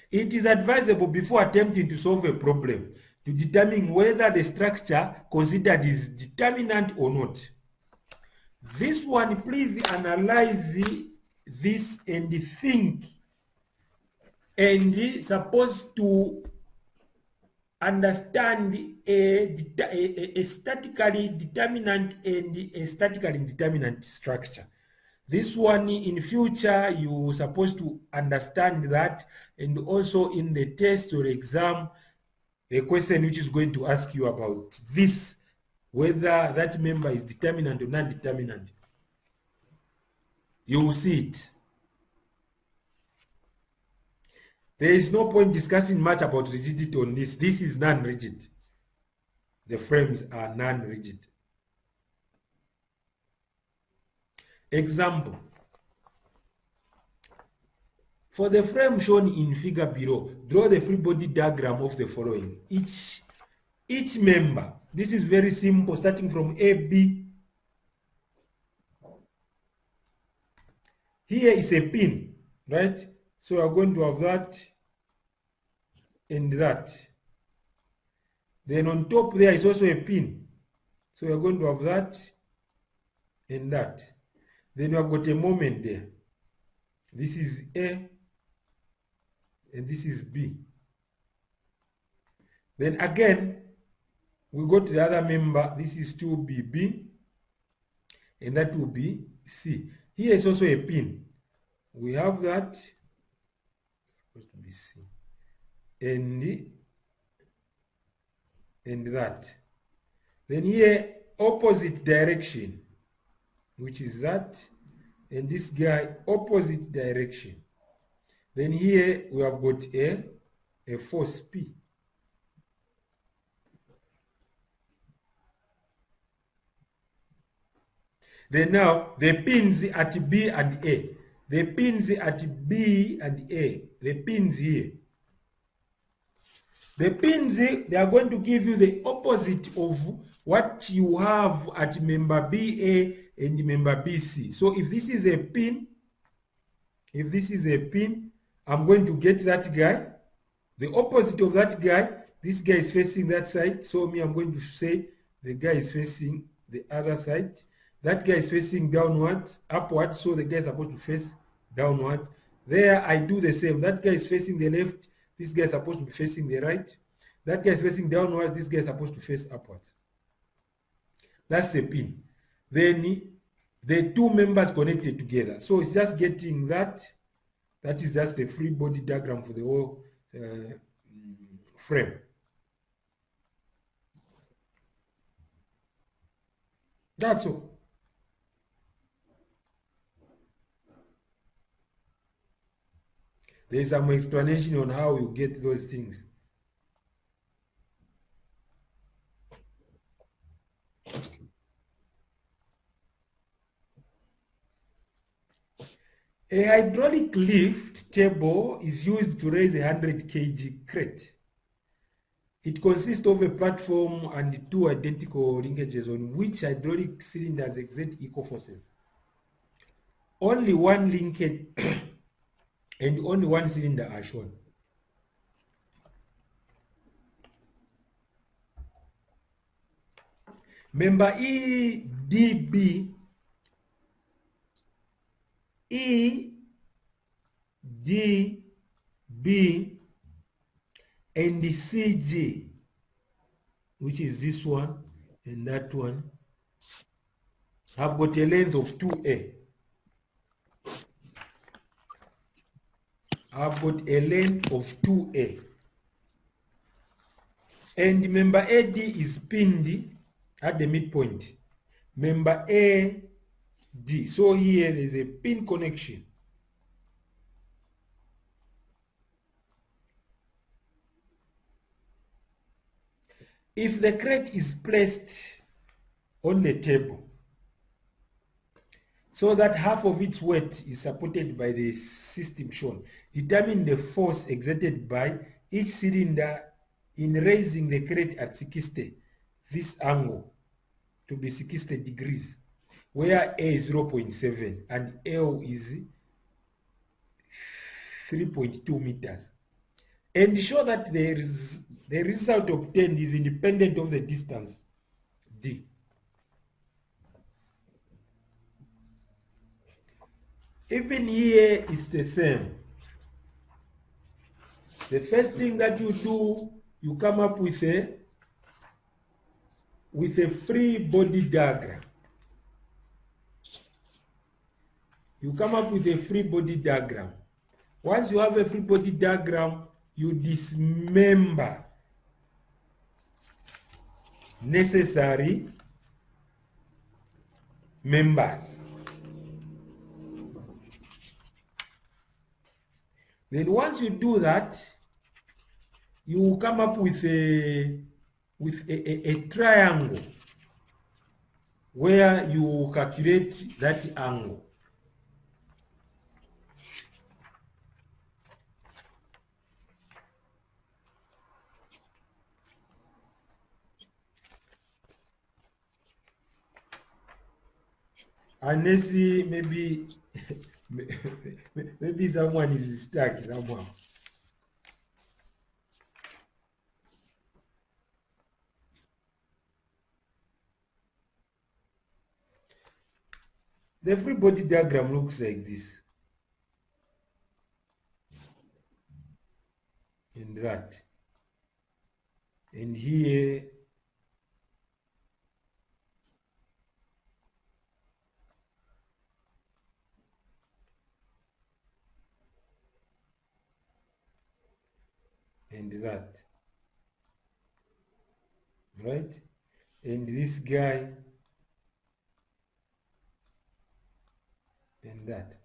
A: It is advisable before attempting to solve a problem to determine whether the structure considered is determinant or not. This one, please analyze this and think, and supposed to understand a statically determinant and a statically indeterminate structure. This one in future you're supposed to understand that, and also in the test or exam, a question which is going to ask you about this, whether that member is determinant or non-determinant. You will see it. There is no point discussing much about rigidity on this. This is non-rigid. The frames are non-rigid. Example. For the frame shown in figure below, draw the free body diagram of the following. Each member, this is very simple, starting from AB. Here is a pin, right? So we are going to have that and that. Then on top there is also a pin. So we are going to have that and that. Then we have got a moment there. This is A and this is B. Then again, we go to the other member. This is 2BB and that will be C. Here is also a pin. We have that, supposed to be C, and that. Then here, opposite direction, which is that, and this guy, opposite direction. Then here we have got a force P. Then now, the pins at B and A. The pins at B and A. The pins here. The pins, they are going to give you the opposite of what you have at member BA and member BC. So if this is a pin, I'm going to get that guy. The opposite of that guy, this guy is facing that side. So I'm going to say the guy is facing the other side. That guy is facing downwards, upwards, so the guy is supposed to face downwards. There I do the same. That guy is facing the left, this guy is supposed to be facing the right. That guy is facing downwards, this guy is supposed to face upwards. That's the pin. Then the two members connected together. So it's just getting that. That is just the free body diagram for the whole frame. That's all. There is some explanation on how you get those things. A hydraulic lift table is used to raise a 100 kg crate. It consists of a platform and two identical linkages on which hydraulic cylinders exert equal forces. Only one linkage and only one cylinder are shown. Member EDB, EDB and CG, which is this one and that one, have got a length of 2A. I've got a length of 2A. And member AD is pinned at the midpoint. Member AD. So here there's a pin connection. If the crate is placed on the table so that half of its weight is supported by the system shown, determine the force exerted by each cylinder in raising the crate at 60, this angle to be 60 degrees, where A is 0.7 and L is 3.2 meters. And show that the result obtained is independent of the distance D. Even here is the same. The first thing that you do, you come up with a free body diagram. You come up with a free body diagram. Once you have a free body diagram, you dismember necessary members. Then once you do that, you come up with a triangle where you calculate that angle. Unless maybe maybe someone is stuck somehow. The free body diagram looks like this. And that. And here and that, right? And this guy and that.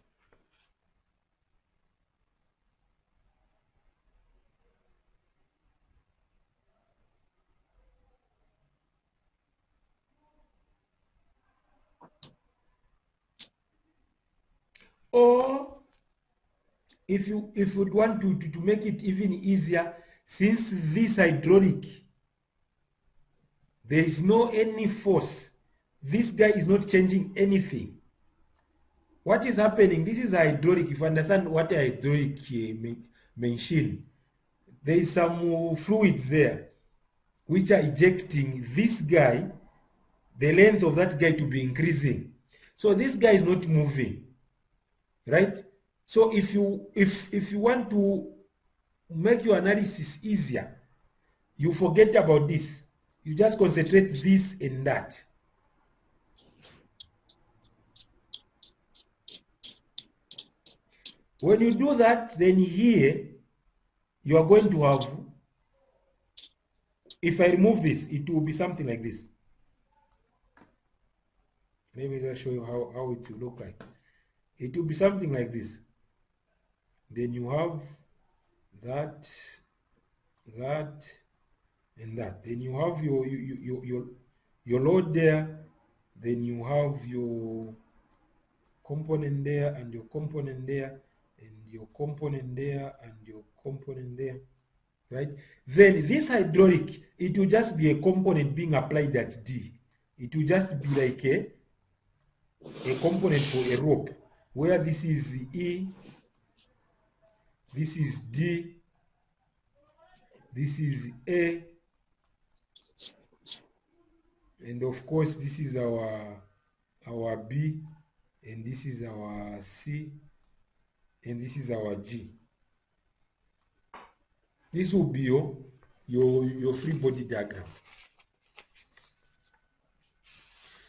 A: Or if you would want to make it even easier, since this hydraulic, there is no any force, this guy is not changing anything. What is happening? This is hydraulic. If you understand what a hydraulic machine, there is some fluids there which are ejecting this guy, the length of that guy to be increasing. So this guy is not moving, right? So if you want to make your analysis easier, you forget about this. You just concentrate this and that. When you do that, then here you are going to have, if I remove this, it will be something like this. Let me just show you how it will look like. It will be something like this. Then you have that, that, and that. Then you have your load there. Then you have your component there, and your component there, and your component there, and your component there, right? Then this hydraulic, it will just be a component being applied at D. It will just be like a component for a rope, where this is E, this is D, this is A, and of course this is our B, and this is our C, and this is our G. This will be your free body diagram.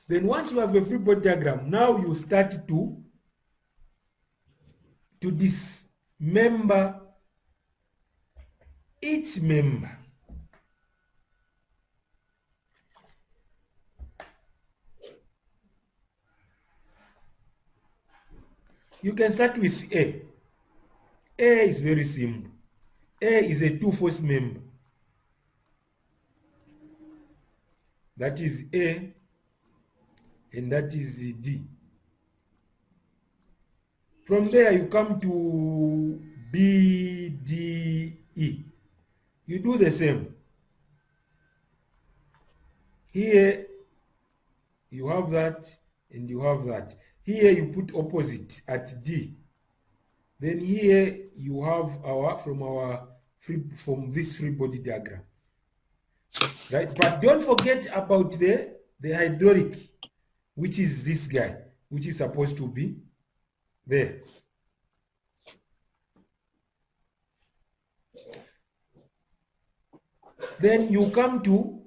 A: Then once you have a free body diagram, now you start to dismember each member. You can start with A. A is very simple. A is a two-force member. That is A, and that is D. From there, you come to B, D, E. You do the same. Here, you have that, and you have that. Here, you put opposite at D. Then here, you have from this free body diagram. Right? But don't forget about the hydraulic, which is this guy, which is supposed to be there. Then you come to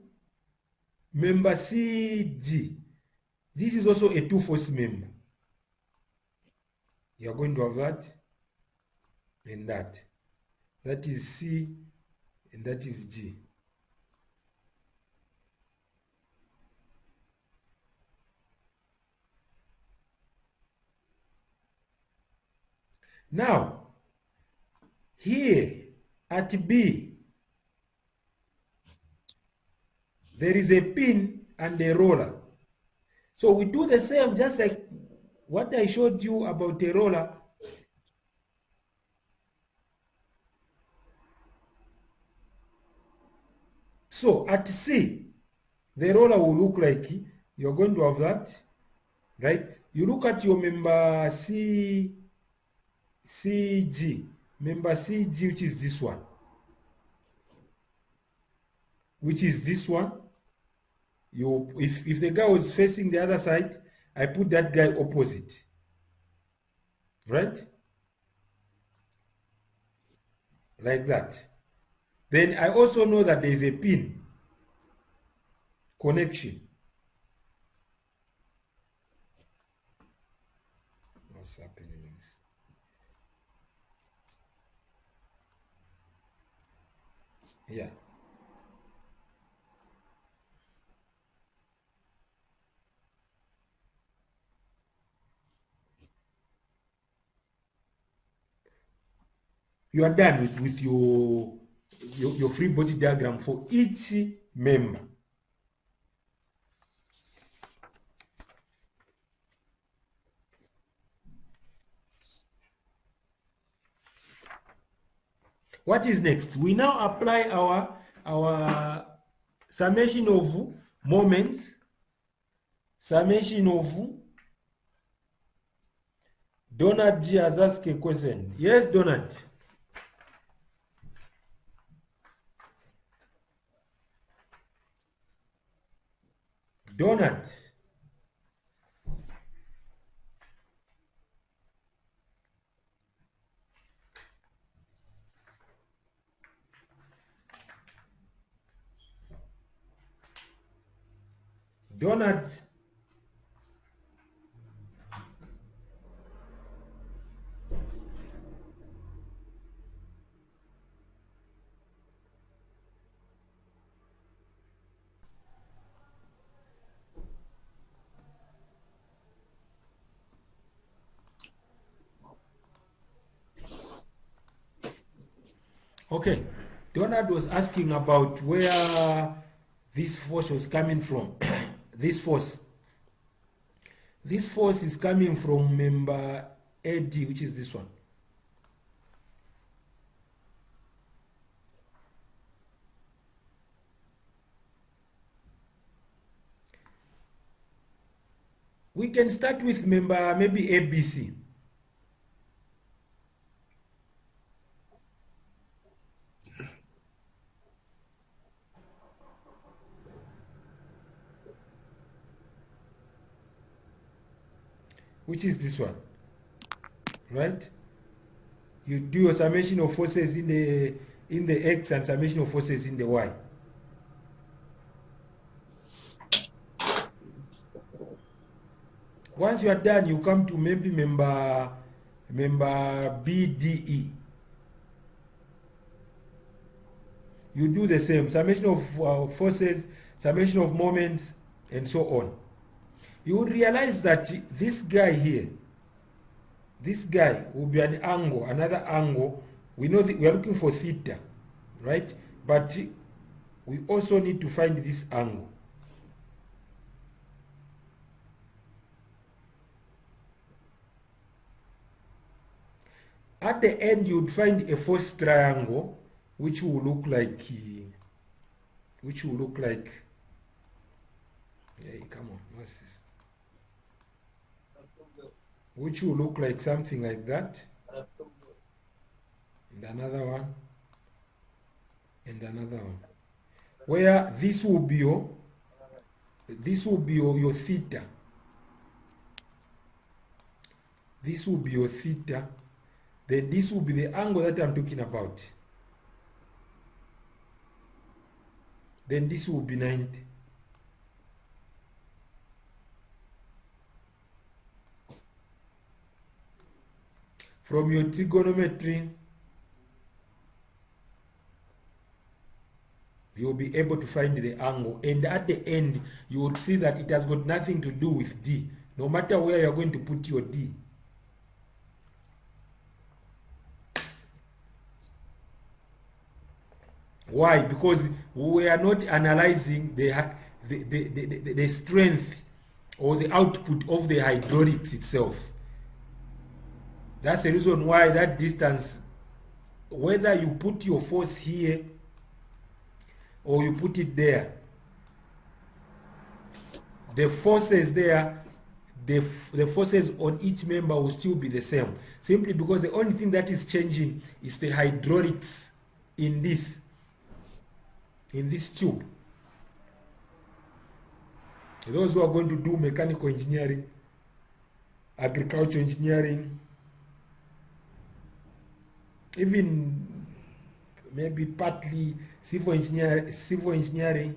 A: member CG. This is also a two-force member. You are going to have that and that. That is C and that is G. Now, here at B, there is a pin and a roller. So we do the same, just like what I showed you about a roller. So at C, the roller will look like, you're going to have that, right? You look at your member CG, member CG, which is this one, if the guy was facing the other side, I put that guy opposite, right? Like that. Then I also know that there is a pin connection. What's happening with this? Yeah. You are done with your free body diagram for each member. What is next? We now apply our summation of moments, summation of Donald G has asked a question. Yes, Donald. Donald. Donald Okay, Donald was asking about where this force was coming from. this force. This force is coming from member AD, which is this one. We can start with member maybe ABC. Which is this one, right? You do your summation of forces in the X and summation of forces in the Y. Once you are done, you come to maybe member BDE. You do the same summation of forces, summation of moments, and so on. You would realize that this guy here, this guy will be an angle, another angle. We know that we are looking for theta, right? But we also need to find this angle. At the end, you would find a force triangle, which will look like, hey, come on, what's this? Which will look like something like that. And another one. And another one. Where this will be your theta. This will be your theta. Then this will be the angle that I'm talking about. Then this will be 90. From your trigonometry, you'll be able to find the angle. And at the end, you would see that it has got nothing to do with D, no matter where you're going to put your D. Why? Because we are not analyzing the strength or the output of the hydraulics itself. That's the reason why that distance, whether you put your force here or you put it there, the forces there, the forces on each member will still be the same, simply because the only thing that is changing is the hydraulics in this tube. Those who are going to do mechanical engineering, agricultural engineering, even maybe partly civil engineering,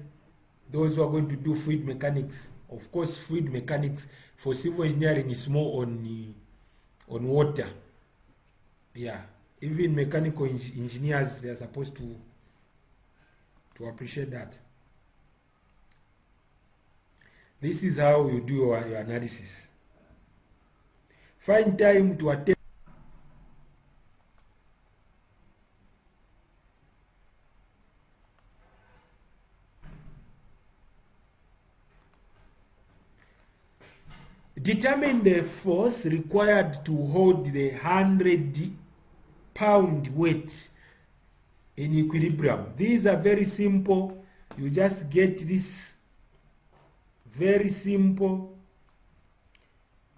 A: those who are going to do fluid mechanics. Of course, fluid mechanics for civil engineering is more on water. Yeah, even mechanical engineers, they are supposed to appreciate that. This is how you do your analysis. Find time to attend. Determine the force required to hold the 100-pound weight in equilibrium. These are very simple. You just get this. Very simple.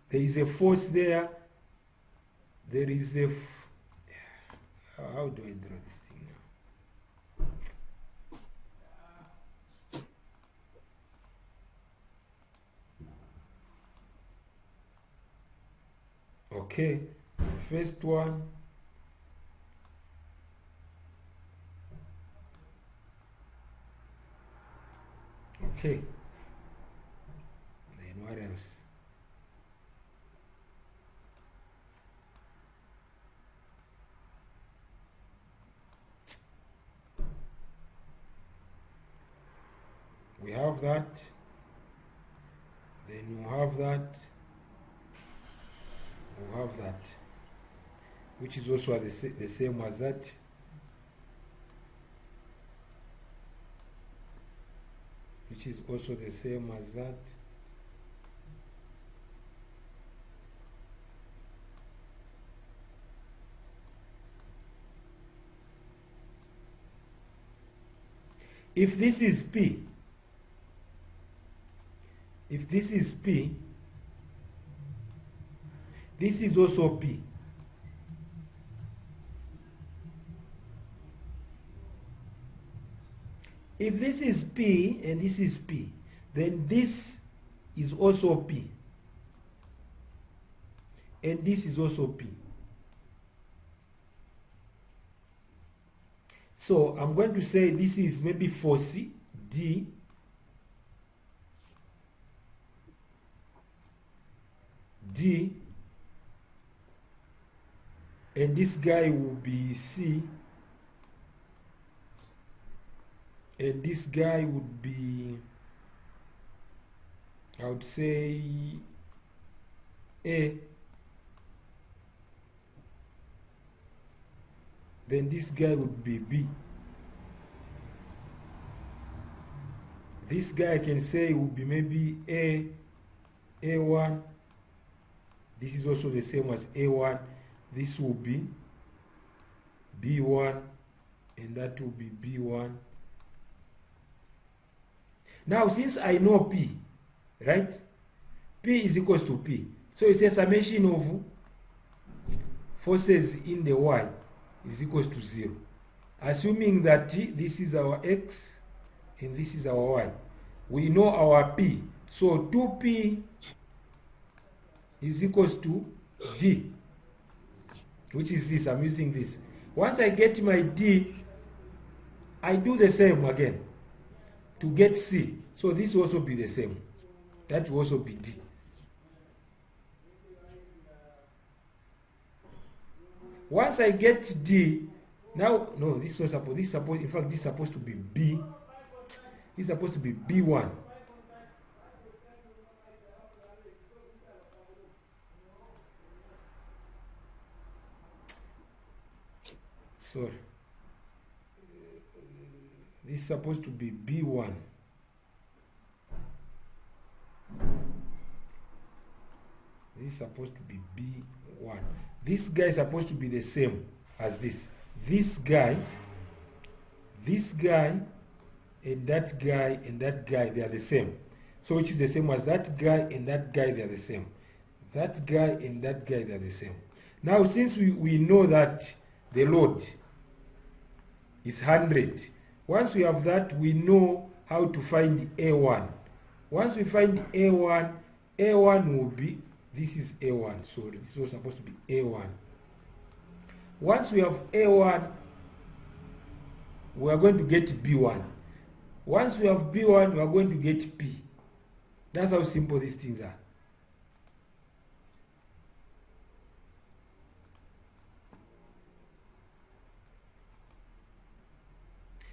A: There is a force there. There is a... how do I draw this thing now? Okay. First one. Okay. What else? We have that. Then we have that. We have that, which is also the same as that. Which is also the same as that. If this is P, if this is P, this is also P. If this is P and this is P, then this is also P. And this is also P. So I'm going to say this is maybe force D, D, and this guy will be C, and this guy would be, I would say, A. Then this guy would be B. This guy I can say would be maybe A1. This is also the same as A1. This will be B1, and that will be B1. Now, since I know P, right? P is equals to P. So it's a summation of forces in the Y is equals to 0. Assuming that this is our X and this is our Y. We know our P. So 2P is equals to D, which is this. I'm using this. Once I get my D, I do the same again to get C. So this will also be the same. That will also be D. Once I get D, now, no, this is not supposed, this is supposed, in fact, this is supposed to be B. This is supposed to be B1. Sorry. This is supposed to be B1. This is supposed to be B1. This guy is supposed to be the same as this. This guy, and that guy, and that guy, they are the same. So which is the same as that guy and that guy, they are the same. That guy and that guy, they are the same. Now, since we know that the load is 100, once we have that, we know how to find A1. Once we find A1, A1 will be, this is A1, so this was supposed to be A1. Once we have A1, we are going to get B1. Once we have B1, we are going to get P. That's how simple these things are.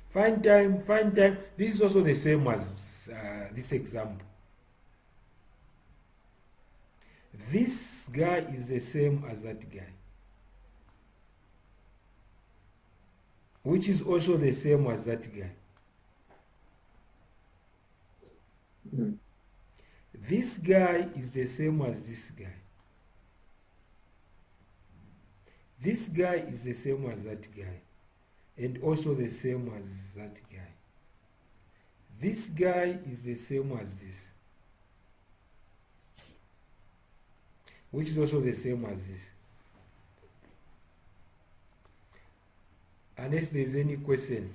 A: Find time, find time. This is also the same as this example. This guy is the same as that guy, which is also the same as that guy. This guy is the same as this guy. This guy is the same as that guy, and also the same as that guy. This guy is the same as this, which is also the same as this. Unless there is any question.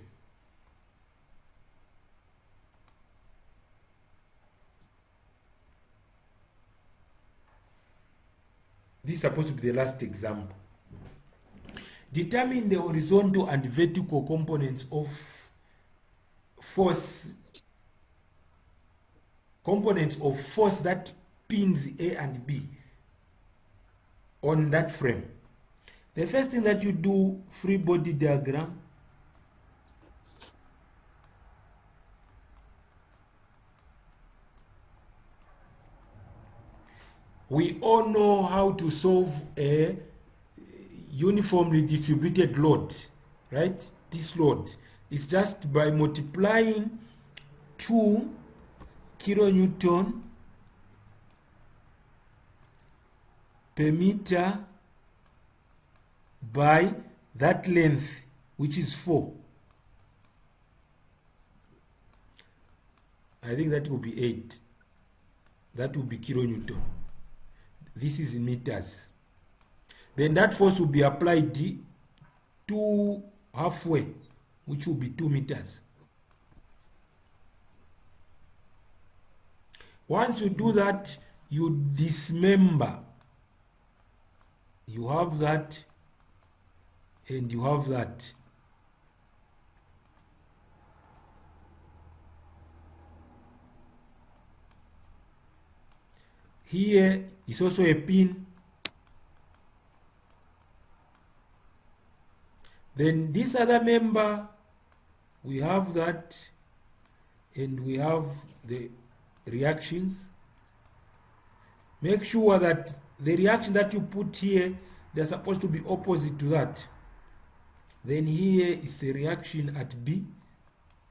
A: This is supposed to be the last example. Determine the horizontal and vertical components of force that pins A and B on that frame. The first thing that you do, free body diagram. We all know how to solve a uniformly distributed load, right? This load is just by multiplying 2 kilonewton per meter by that length, which is 4. I think that will be 8. That will be kilonewton. This is in meters. Then that force will be applied to halfway, which will be 2 meters. Once you do that, you dismember. You have that, and you have that. Here is also a pin. Then this other member, we have that, and we have the reactions. Make sure that the reaction that you put here, they're supposed to be opposite to that. Then here is the reaction at B,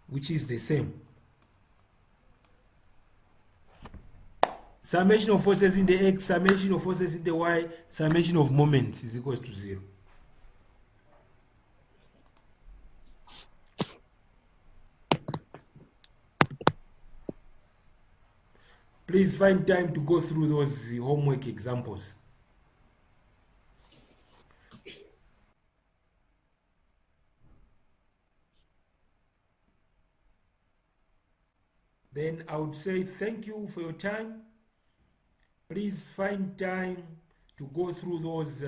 A: which is the same. Summation of forces in the X, summation of forces in the Y, summation of moments is equals to 0. Please find time to go through those homework examples. Then I would say thank you for your time. Please find time to go through those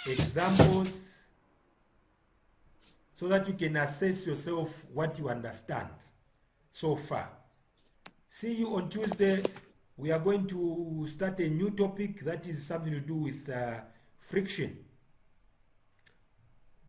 A: examples so that you can assess yourself what you understand so far. See you on Tuesday. We are going to start a new topic that is something to do with friction.